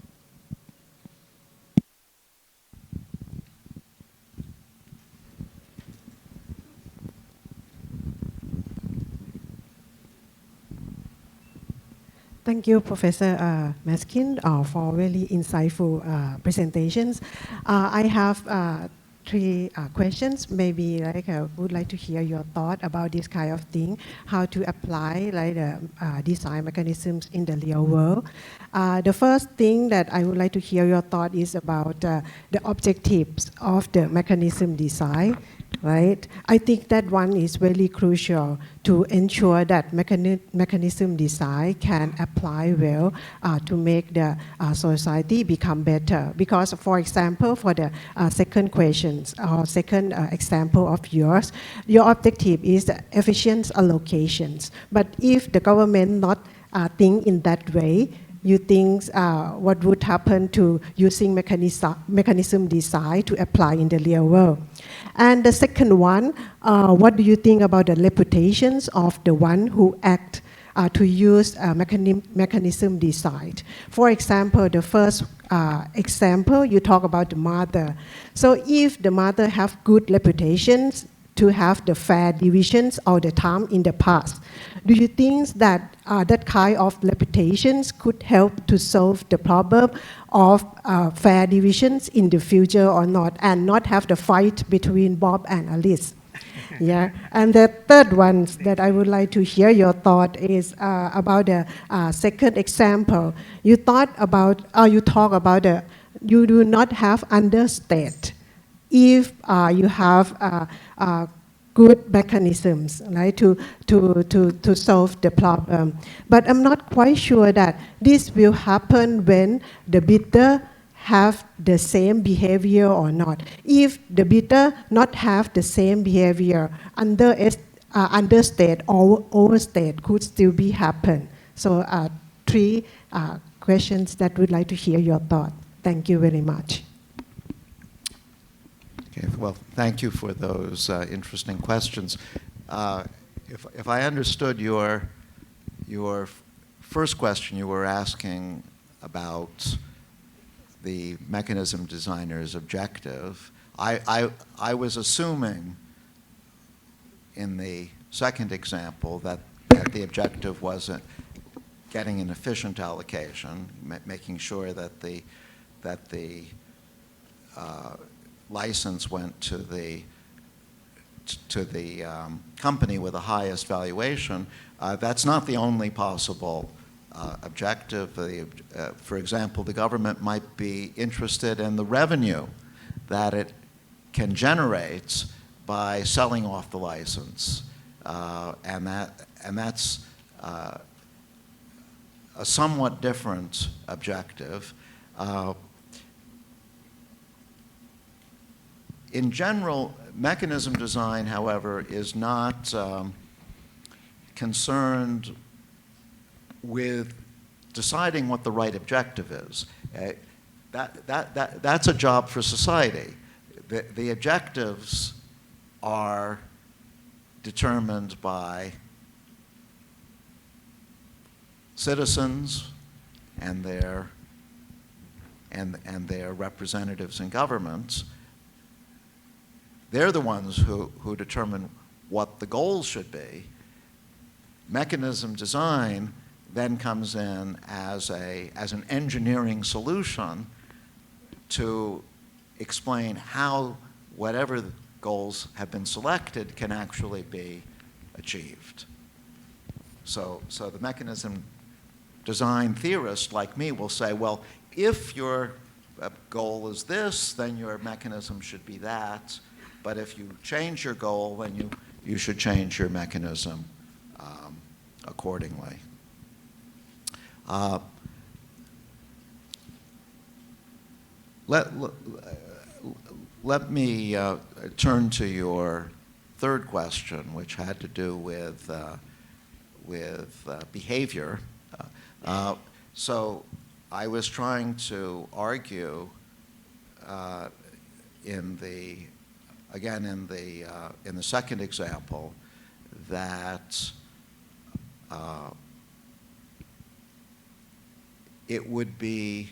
Speaker 5: Thank you, Professor Maskin, for really insightful presentations. I have three questions. Maybe I would like to hear your thought about this kind of thing, how to apply the design mechanisms in the real world. The first thing that I would like to hear your thought is about the objectives of the mechanism design. Right? I think that one is very crucial to ensure that mechanism design can apply well to make the society become better. Because, for example, for the second questions or second example of yours, your objective is the efficient allocations. But if the government not think in that way, you think what would happen to using mechanism design to apply in the real world? And the second one, what do you think about the reputations of the one who act to use mechanism design? For example, the first example, you talk about the mother. So if the mother have good reputations to have the fair divisions all the time in the past, do you think that that kind of reputations could help to solve the problem of fair divisions in the future or not, and not have the fight between Bob and Alice? Yeah, and the third one that I would like to hear your thought is about the second example. You talk about you do not have understate if you have good mechanisms, right, to solve the problem. But I'm not quite sure that this will happen when the bidder have the same behavior or not. If the bidder not have the same behavior, understate or overstate could still be happen. So three questions that we'd like to hear your thought. Thank you very much.
Speaker 4: Okay, well, thank you for those interesting questions. If I understood your first question, you were asking about the mechanism designer's objective. I was assuming in the second example that the objective wasn't getting an efficient allocation, making sure that the license went to the company with the highest valuation. That's not the only possible objective. For example, the government might be interested in the revenue that it can generate by selling off the license, and that's a somewhat different objective. In general, mechanism design, however, is not concerned with deciding what the right objective is. That's a job for society. The objectives are determined by citizens and their representatives in governments. They're the ones who determine what the goals should be. Mechanism design then comes in as an engineering solution to explain how whatever the goals have been selected can actually be achieved. So the mechanism design theorist like me will say, well, if your goal is this, then your mechanism should be that. But if you change your goal, then you should change your mechanism accordingly. Let me turn to your third question, which had to do behavior. So I was trying to argue in the second example that it would be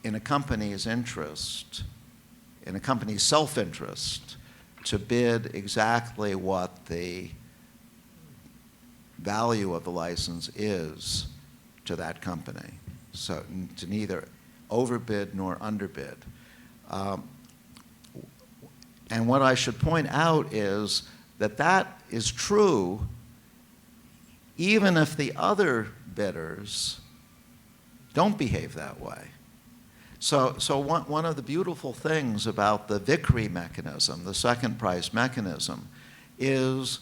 Speaker 4: in a company's interest, in a company's self-interest, to bid exactly what the value of the license is to that company. So to neither overbid nor underbid. And what I should point out is that that is true even if the other bidders don't behave that way. So one of the beautiful things about the victory mechanism, the second price mechanism, is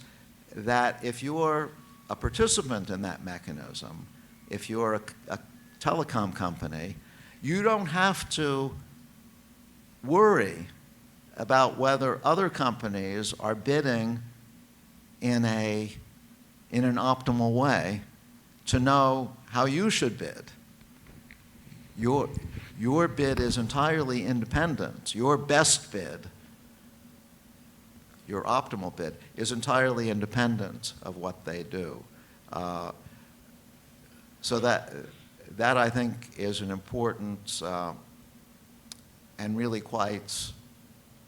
Speaker 4: that if you're a participant in that mechanism, if you're a telecom company, you don't have to worry about whether other companies are bidding in an optimal way to know how you should bid. Your bid is entirely independent. Your best bid, your optimal bid, is entirely independent of what they do. So that I think is an important and really quite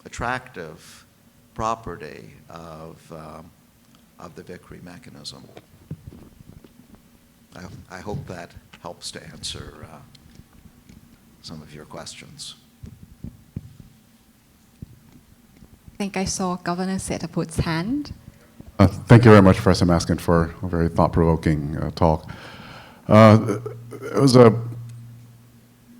Speaker 4: attractive property of the victory mechanism. I hope that helps to answer some of your questions.
Speaker 1: I think I saw Governor Setaput's hand.
Speaker 6: Thank you very much, Professor Maskin, for a very thought-provoking talk. It was a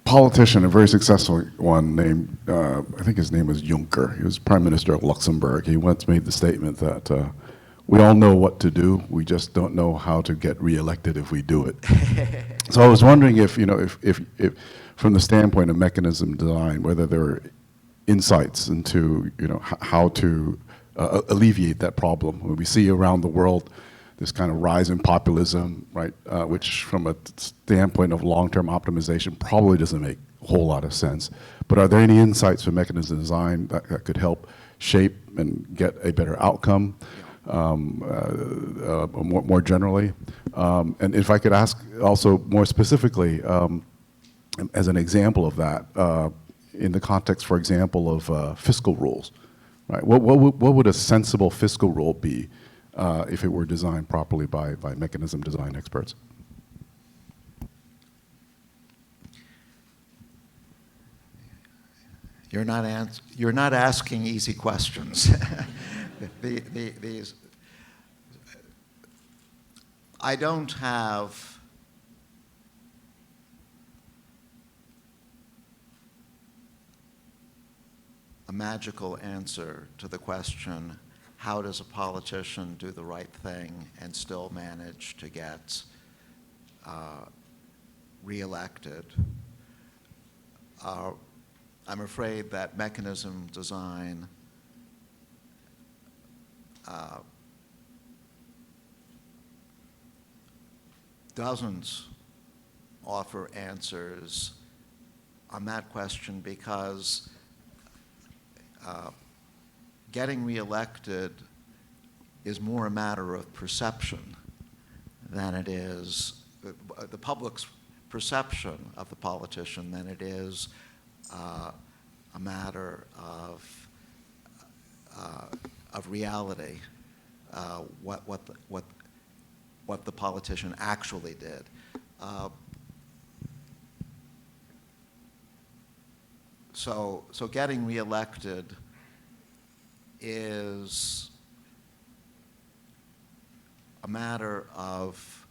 Speaker 6: politician, a very successful one named, I think his name was Juncker. He was Prime Minister of Luxembourg. He once made the statement that we all know what to do, we just don't know how to get reelected if we do it. So I was wondering if from the standpoint of mechanism design, whether there are insights into how to alleviate that problem. When we see around the world this kind of rise in populism, right, which from a standpoint of long-term optimization probably doesn't make a whole lot of sense. But are there any insights for mechanism design that could help shape and get a better outcome more generally? And if I could ask also more specifically, as an example of that, in the context, for example, of fiscal rules, right? What would a sensible fiscal rule be if it were designed properly by mechanism design experts?
Speaker 4: You're not asking easy questions. These, I don't have a magical answer to the question, how does a politician do the right thing and still manage to get reelected? I'm afraid that mechanism design doesn't offer answers on that question because getting reelected is more a matter of perception than it is the public's perception of the politician than it is a matter of reality, what the politician actually did. So getting reelected is a matter of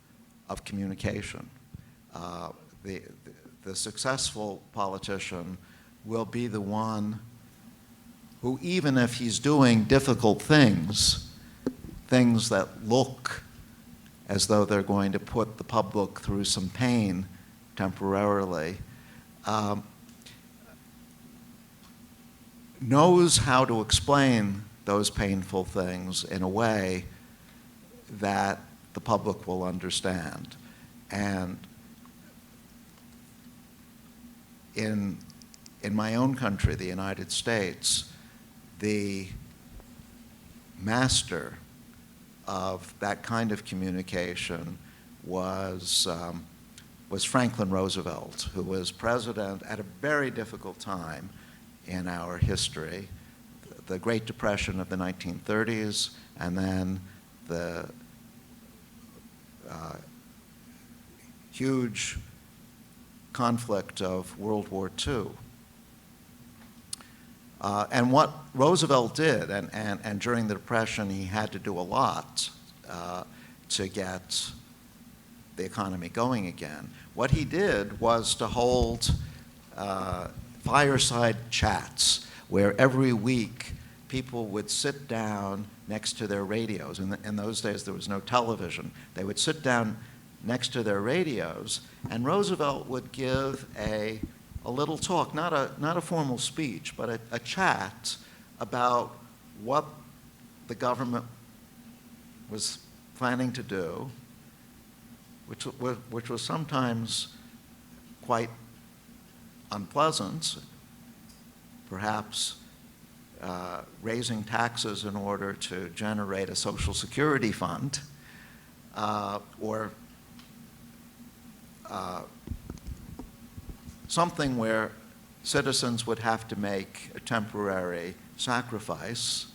Speaker 4: communication. The successful politician will be the one who, even if he's doing difficult things that look as though they're going to put the public through some pain temporarily, knows how to explain those painful things in a way that the public will understand. And in my own country, the United States, the master of that kind of communication was Franklin Roosevelt, who was president at a very difficult time in our history, the Great Depression of the 1930s, and then the huge conflict of World War II. And what Roosevelt did, and during the Depression he had to do a lot to get the economy going again. What he did was to hold fireside chats where every week people would sit down next to their radios. In those days there was no television. They would sit down next to their radios, and Roosevelt would give a little talk, not a formal speech, but a chat about what the government was planning to do, which was sometimes quite unpleasant, perhaps raising taxes in order to generate a Social Security fund, or something where citizens would have to make a temporary sacrifice,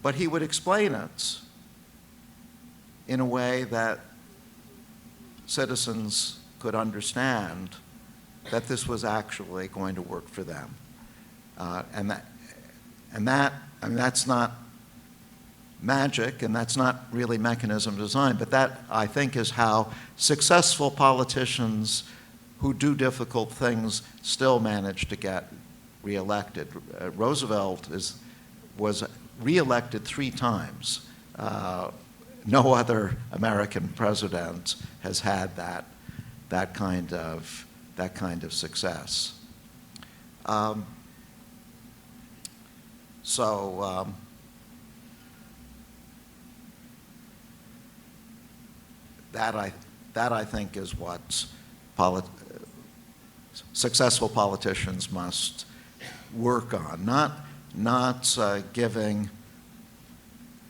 Speaker 4: but he would explain it in a way that citizens could understand that this was actually going to work for them. And that's not magic, and that's not really mechanism design, but that, I think, is how successful politicians who do difficult things still manage to get reelected. Roosevelt was reelected 3 times. No other American president has had that kind of success. That I think is what successful politicians must work on, not giving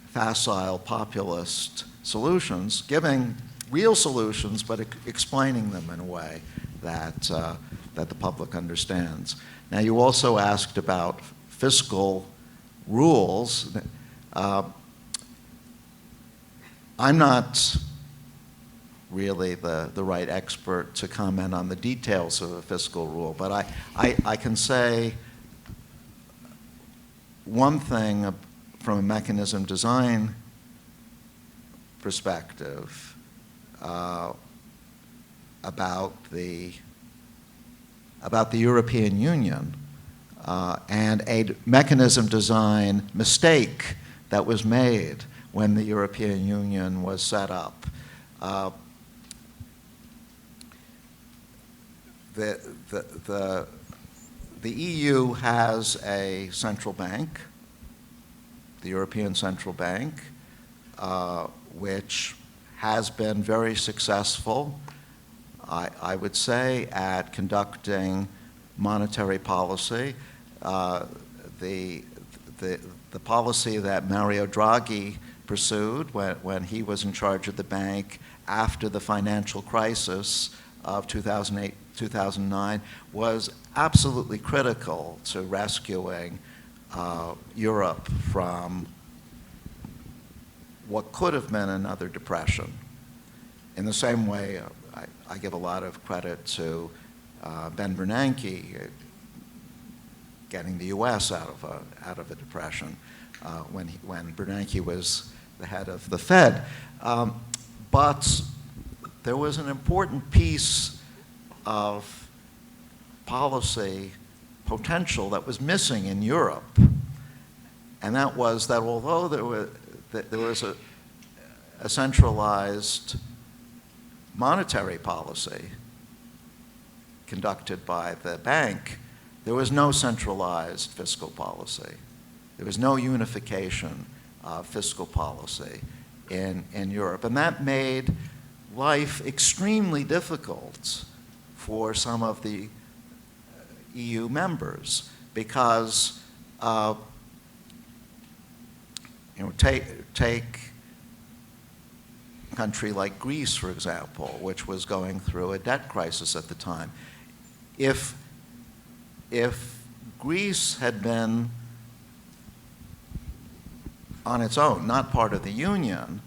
Speaker 4: facile populist solutions, giving real solutions, but explaining them in a way that the public understands. Now, you also asked about fiscal rules. I'm not really the right expert to comment on the details of a fiscal rule, but I can say one thing from a mechanism design perspective about the European Union and a mechanism design mistake that was made when the European Union was set up. The EU has a central bank, the European Central Bank, which has been very successful, I would say, at conducting monetary policy. The policy that Mario Draghi pursued when he was in charge of the bank after the financial crisis of 2008, 2009 was absolutely critical to rescuing Europe from what could have been another depression. In the same way, I give a lot of credit to Ben Bernanke getting the U.S. out of a depression when Bernanke was the head of the Fed. But there was an important piece of policy potential that was missing in Europe, and that was that although there was a centralized monetary policy conducted by the bank, there was no centralized fiscal policy. There was no unification of fiscal policy in Europe. And that made life extremely difficult for some of the EU members because, take a country like Greece, for example, which was going through a debt crisis at the time. If Greece had been on its own, not part of the Union,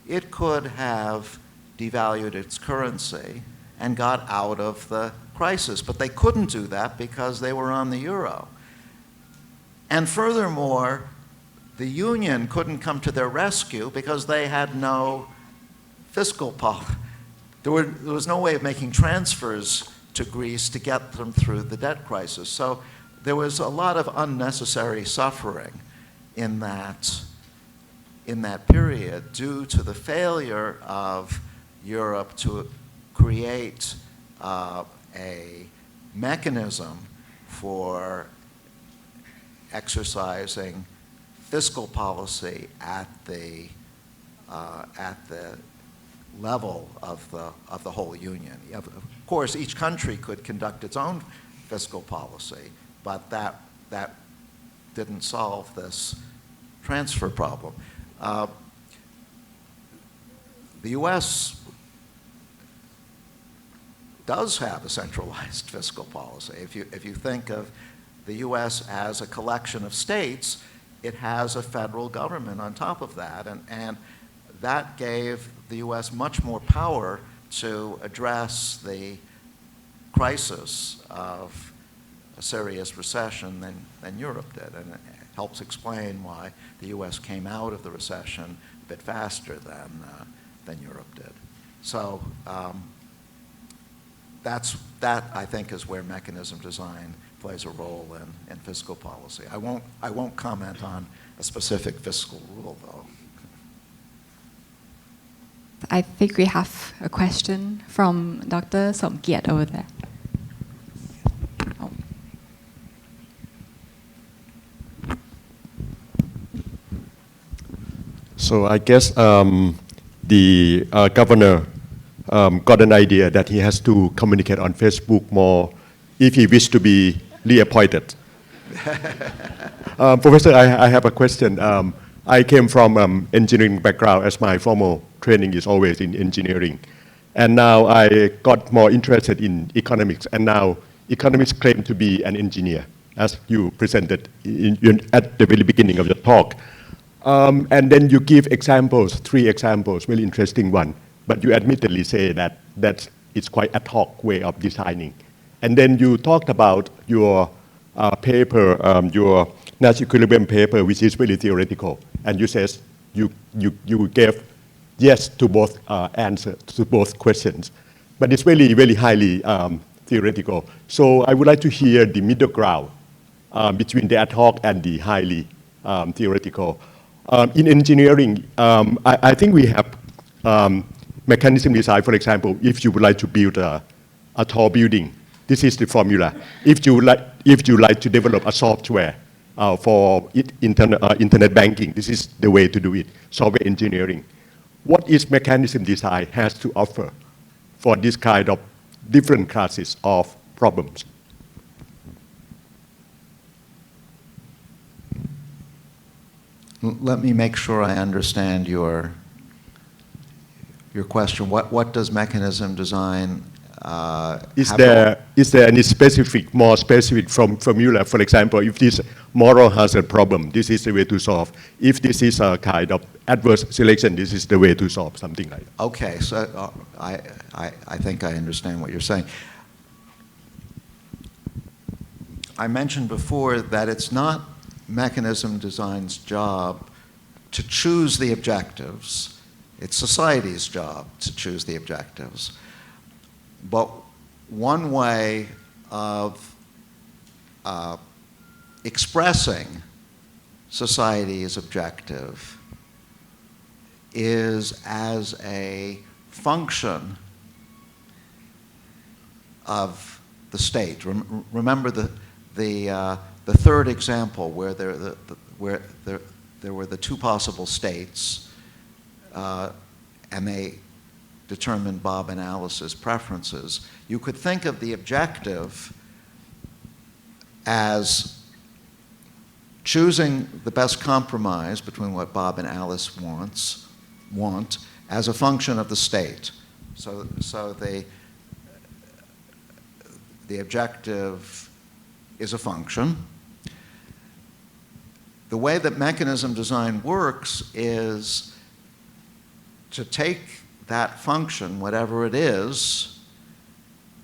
Speaker 4: it could have devalued its currency and got out of the crisis. But they couldn't do that because they were on the euro. And furthermore, the Union couldn't come to their rescue because they had no fiscal policy. There was no way of making transfers to Greece to get them through the debt crisis. So there was a lot of unnecessary suffering in that period due to the failure of Europe to create a mechanism for exercising fiscal policy at the level of the whole union. Of course, each country could conduct its own fiscal policy, but that didn't solve this transfer problem. The U.S. does have a centralized fiscal policy. If you think of the U.S. as a collection of states, it has a federal government on top of that, and that gave the U.S. much more power to address the crisis of a serious recession than Europe did, and it helps explain why the U.S. came out of the recession a bit faster than Europe did. So that I think is where mechanism design plays a role in fiscal policy. I won't comment on a specific fiscal rule, though.
Speaker 1: I think we have a question from Dr. Somkiat over there. Oh.
Speaker 7: So I guess the governor got an idea that he has to communicate on Facebook more if he wishes to be reappointed. Professor, I have a question. I came from engineering background as my formal training is always in engineering. And now I got more interested in economics. And now economics claim to be an engineer, as you presented at the very beginning of the talk. And then you give examples, 3 examples, really interesting one. But you admittedly say that it's quite ad hoc way of designing. And then you talked about your paper, your Nash equilibrium paper, which is really theoretical. And you says you gave yes to both answers to both questions, but it's really, really highly theoretical. So I would like to hear the middle ground between the ad hoc and the highly theoretical. In engineering, I think we have mechanism design. For example, if you would like to build a tall building, this is the formula. If you like to develop a software for internet banking, this is the way to do it, software engineering. What is mechanism design has to offer for this kind of different classes of problems?
Speaker 4: Let me make sure I understand your question. What does mechanism design
Speaker 7: Is there any specific, more specific formula? For example, if this moral hazard problem, this is the way to solve. If this is a kind of adverse selection, this is the way to solve, something like that.
Speaker 4: Okay, so I think I understand what you're saying. I mentioned before that it's not mechanism design's job to choose the objectives. It's society's job to choose the objectives. But one way of expressing society's objective is as a function of the state. Remember the third example where there were the two possible states, and they determined Bob and Alice's preferences. You could think of the objective as choosing the best compromise between what Bob and Alice want as a function of the state. So the objective is a function. The way that mechanism design works is to take that function, whatever it is,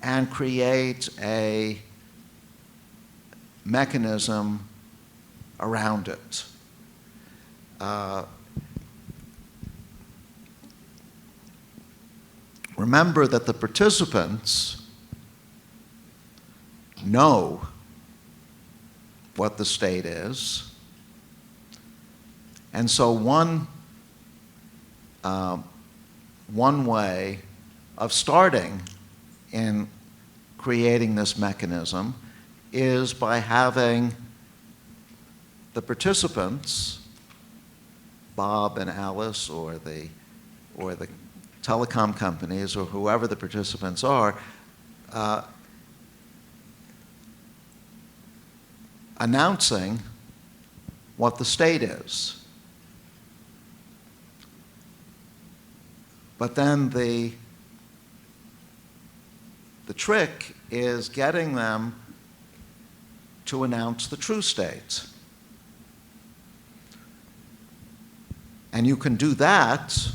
Speaker 4: and create a mechanism around it. Remember that the participants know what the state is, and so one way of starting in creating this mechanism is by having the participants, Bob and Alice, or the telecom companies, or whoever the participants are, announcing what the state is. But then the trick is getting them to announce the true state. And you can do that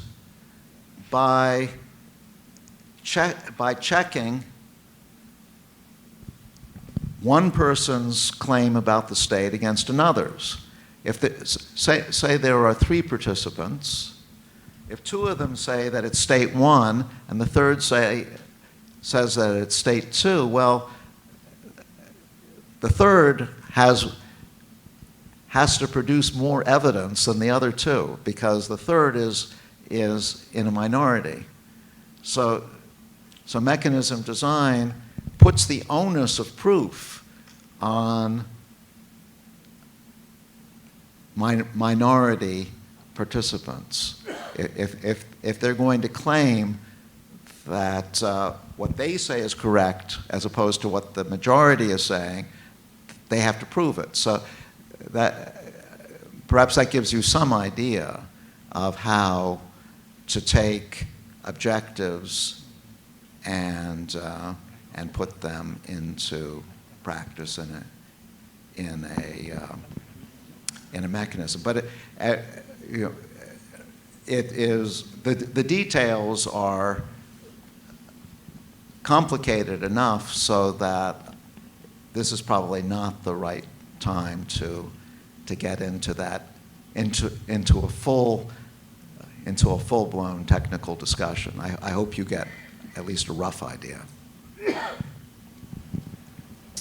Speaker 4: by checking one person's claim about the state against another's. Say there are three participants. If two of them say that it's state one and the third says that it's state two, well, the third has to produce more evidence than the other two, because the third is in a minority. So mechanism design puts the onus of proof on minority participants. If they're going to claim that what they say is correct as opposed to what the majority is saying, they have to prove it. So perhaps that gives you some idea of how to take objectives and put them into practice in a mechanism. But it is the details are complicated enough so that this is probably not the right time to get into that into a full-blown technical discussion. I hope you get at least a rough idea.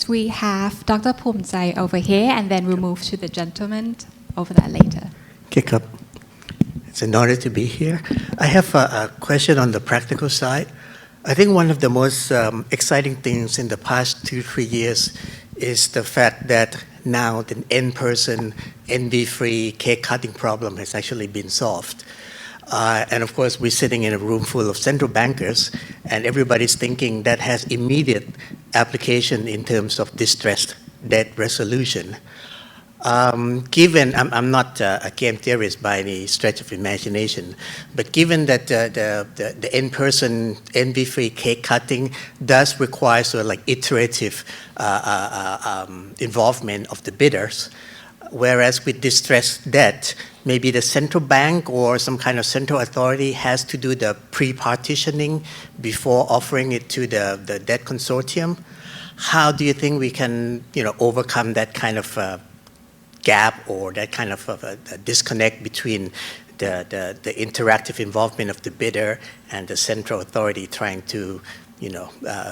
Speaker 1: We have Dr. Phumchai over here, and then we'll move to the gentleman over there later.
Speaker 8: Kick up. It's an honor to be here. I have a question on the practical side. I think one of the most exciting things in the past 2-3 years is the fact that now the in-person, envy-free cake cutting problem has actually been solved. And of course, we're sitting in a room full of central bankers, and everybody's thinking that has immediate application in terms of distressed debt resolution. Given, I'm not a game theorist by any stretch of imagination, but given that the in-person envy-free cake cutting does require sort of like iterative involvement of the bidders, whereas with distressed debt, maybe the central bank or some kind of central authority has to do the pre-partitioning before offering it to the debt consortium. How do you think we can, overcome that kind of gap or that kind of a disconnect between the interactive involvement of the bidder and the central authority trying to,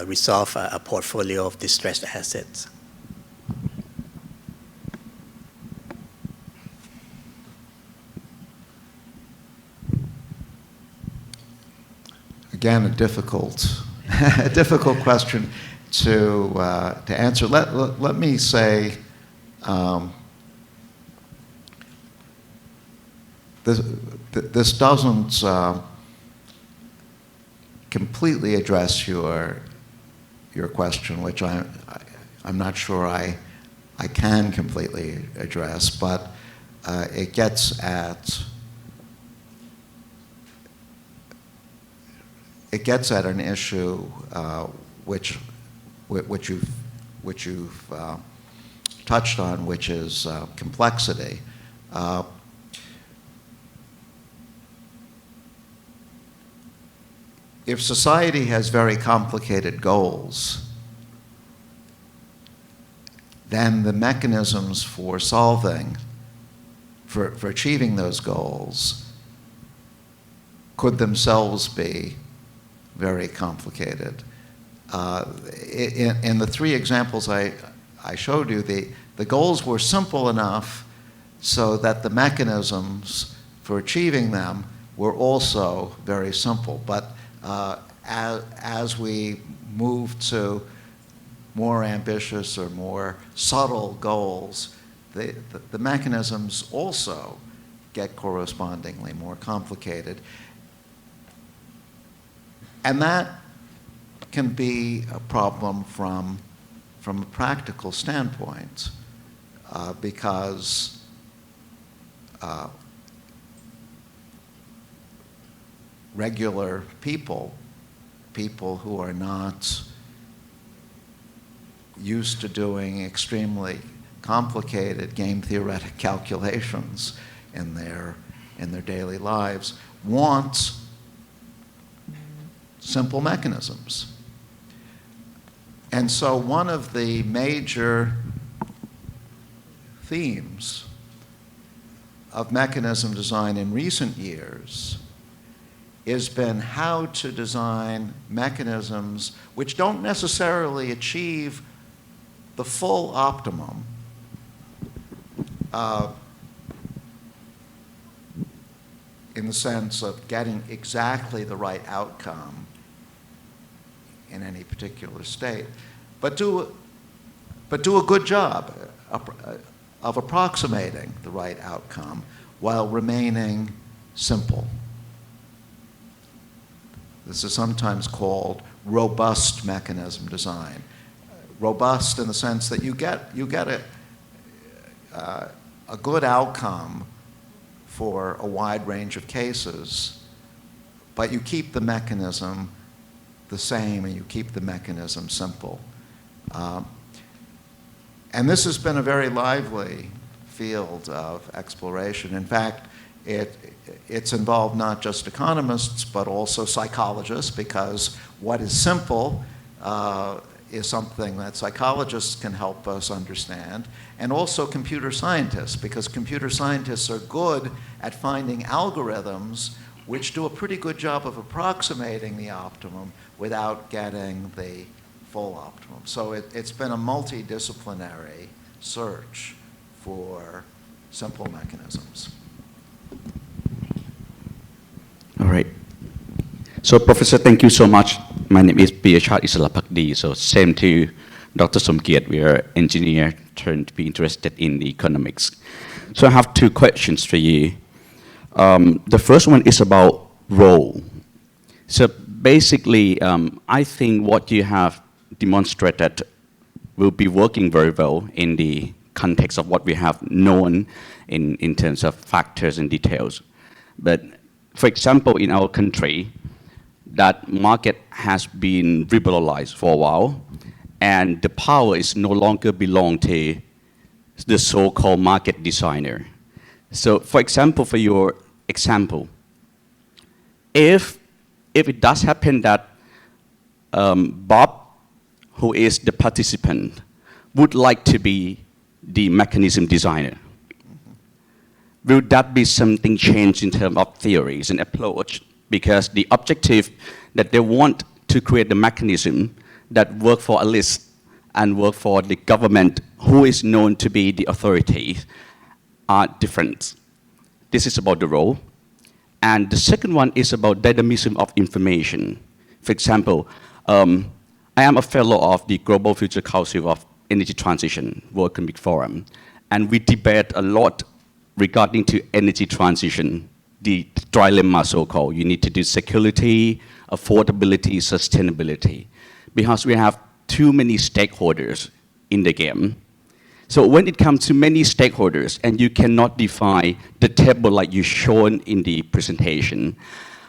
Speaker 8: resolve a portfolio of distressed assets?
Speaker 4: Again, a difficult question to answer. Let me say this doesn't completely address your question, which I'm not sure I can completely address, but it gets at an issue which you've touched on, which is complexity. If society has very complicated goals, then the mechanisms for solving, for achieving those goals, could themselves be very complicated. In the three examples I showed you, the goals were simple enough so that the mechanisms for achieving them were also very simple. But as we move to more ambitious or more subtle goals, the mechanisms also get correspondingly more complicated. And that can be a problem from a practical standpoint, because regular people who are not used to doing extremely complicated game theoretic calculations in their daily lives, want simple mechanisms. And so one of the major themes of mechanism design in recent years has been how to design mechanisms which don't necessarily achieve the full optimum in the sense of getting exactly the right outcome in any particular state, but do a good job of approximating the right outcome while remaining simple. This is sometimes called robust mechanism design. Robust in the sense that you get a good outcome for a wide range of cases, but you keep the mechanism the same and you keep the mechanism simple. And this has been a very lively field of exploration. In fact, it's involved not just economists, but also psychologists, because what is simple is something that psychologists can help us understand, and also computer scientists, because computer scientists are good at finding algorithms which do a pretty good job of approximating the optimum without getting the full optimum. So it's been a multidisciplinary search for simple mechanisms.
Speaker 9: All right. So, Professor, thank you so much. My name is Piyachat Isalapakdi. So, same to Dr. Somkiat. We are engineer turned to be interested in the economics. So, I have two questions for you. The first one is about role. So, basically, I think what you have demonstrated will be working very well in the context of what we have known in terms of factors and details. But, for example, in our country, that market has been liberalized for a while, and the power is no longer belong to the so-called market designer. So, for example, for your example, if it does happen that Bob, who is the participant, would like to be the mechanism designer, will that be something changed in terms of theories and approach? Because the objective that they want to create the mechanism that work for a list and work for the government who is known to be the authority are different. This is about the role. And the second one is about dynamism of information. For example, I am a fellow of the Global Future Council of Energy Transition World Economic Forum, and we debate a lot regarding to energy transition the trilemma so-called. You need to do security, affordability, sustainability, because we have too many stakeholders in the game. So when it comes to many stakeholders and you cannot define the table like you shown in the presentation,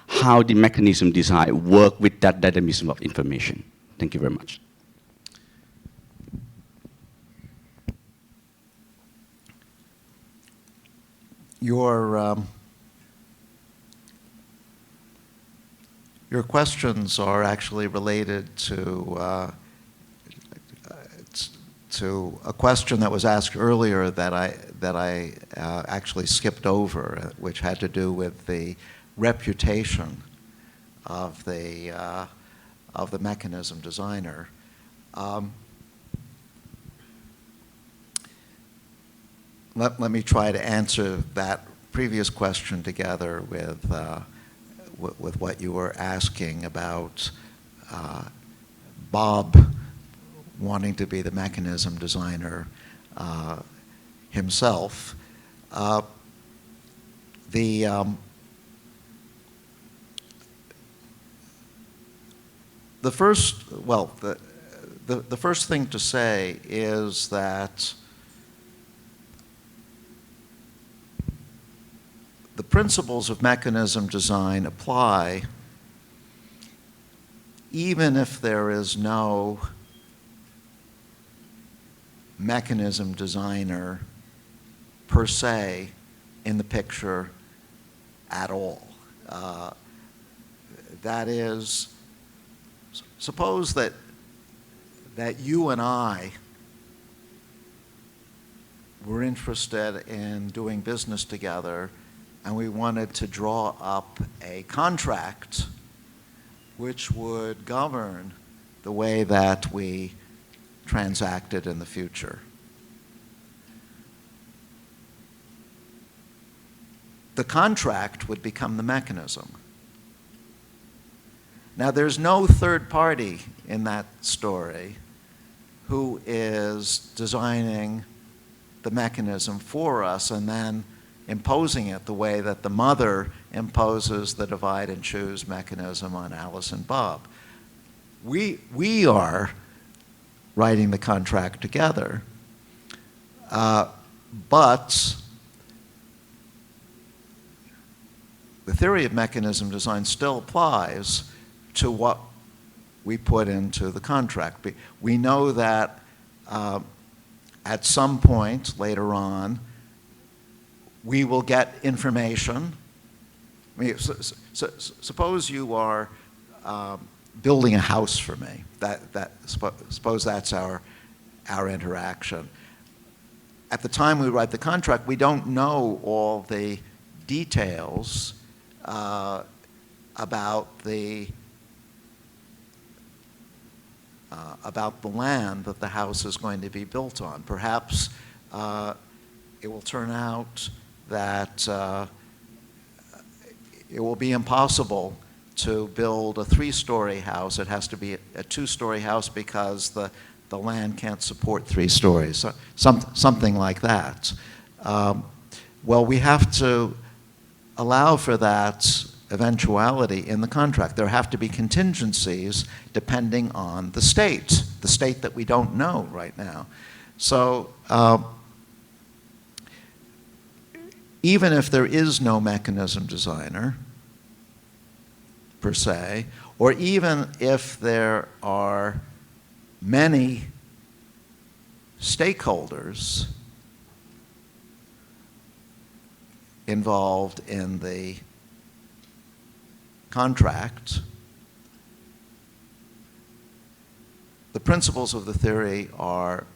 Speaker 9: how the mechanism design work with that dynamism of information? Thank you very much.
Speaker 4: Your questions are actually related to a question that was asked earlier that I actually skipped over, which had to do with the reputation of the mechanism designer. Let me try to answer that previous question together with what you were asking about Bob wanting to be the mechanism designer himself. The first thing to say is that the principles of mechanism design apply even if there is no mechanism designer per se in the picture at all. That is, suppose that you and I were interested in doing business together and we wanted to draw up a contract which would govern the way that we transacted in the future. The contract would become the mechanism. Now, there's no third party in that story who is designing the mechanism for us and then imposing it the way that the mother imposes the divide and choose mechanism on Alice and Bob. We are writing the contract together, but the theory of mechanism design still applies to what we put into the contract. We know that at some point later on, we will get information. I mean, suppose you are building a house for me. Suppose that's our interaction. At the time we write the contract, we don't know all the details about the land that the house is going to be built on. Perhaps it will turn out that it will be impossible to build a 3-story house. It has to be a 2-story house because the land can't support 3 stories. So something like that. Well, we have to allow for that eventuality in the contract. There have to be contingencies depending on the state that we don't know right now. So even if there is no mechanism designer per se, or even if there are many stakeholders involved in the contract, the principles of the theory are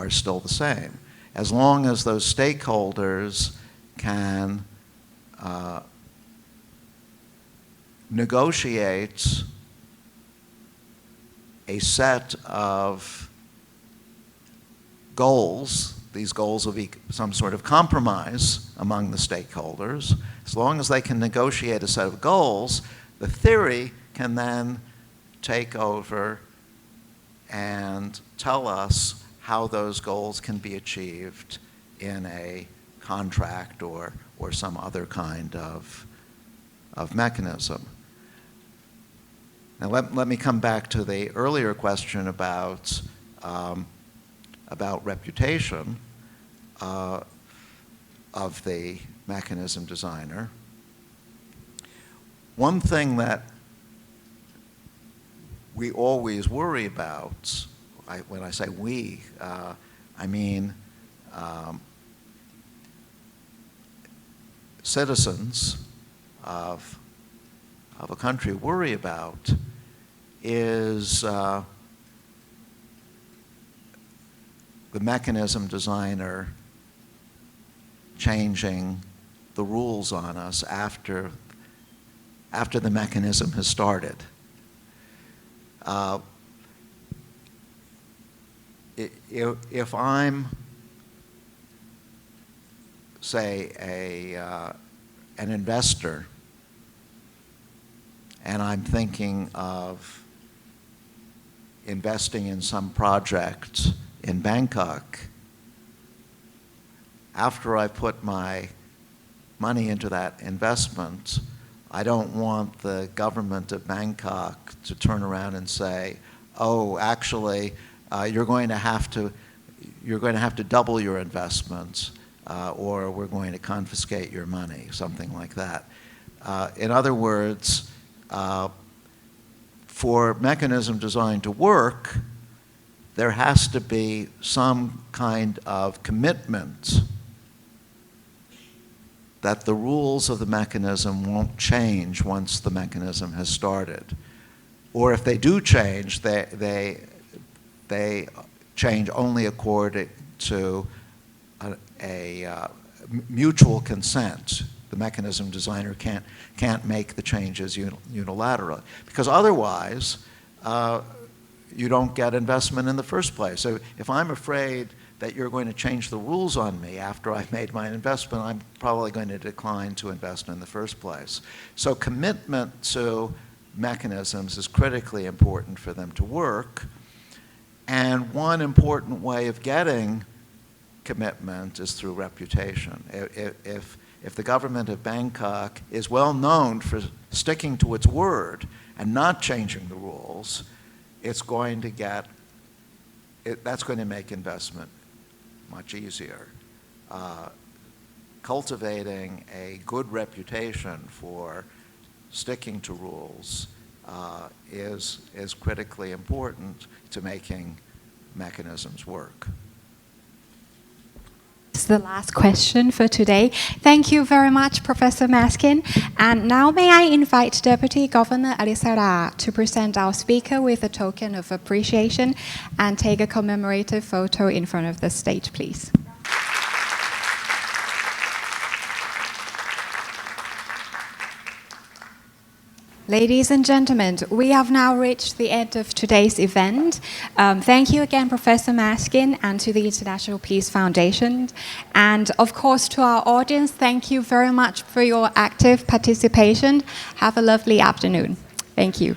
Speaker 4: still the same. As long as those stakeholders can negotiate a set of goals, these goals will be some sort of compromise among the stakeholders. As long as they can negotiate a set of goals, the theory can then take over and tell us how those goals can be achieved in a contract or or some other kind of mechanism. Now let me come back to the earlier question about reputation of the mechanism designer. One thing that we always worry about, when I say we, I mean citizens of a country worry about, is the mechanism designer changing the rules on us after the mechanism has started. If I'm, say, an investor, and I'm thinking of investing in some project in Bangkok, after I put my money into that investment, I don't want the government of Bangkok to turn around and say, oh, actually, you're going to have to double your investments, or we're going to confiscate your money, something like that. In other words, for mechanism design to work, there has to be some kind of commitment that the rules of the mechanism won't change once the mechanism has started. Or if they do change, they change only according to a mutual consent. The mechanism designer can't make the changes unilaterally, because otherwise you don't get investment in the first place. So if I'm afraid that you're going to change the rules on me after I've made my investment, I'm probably going to decline to invest in the first place. So commitment to mechanisms is critically important for them to work. And one important way of getting commitment is through reputation. If the government of Bangkok is well known for sticking to its word and not changing the rules, it's going to that's going to make investment much easier. Cultivating a good reputation for sticking to rules is critically important to making mechanisms work.
Speaker 1: This is the last question for today. Thank you very much, Professor Maskin. And now may I invite Deputy Governor Alisara to present our speaker with a token of appreciation and take a commemorative photo in front of the stage, please. Ladies and gentlemen, we have now reached the end of today's event. Thank you again, Professor Maskin, and to the International Peace Foundation. And of course, to our audience, thank you very much for your active participation. Have a lovely afternoon. Thank you.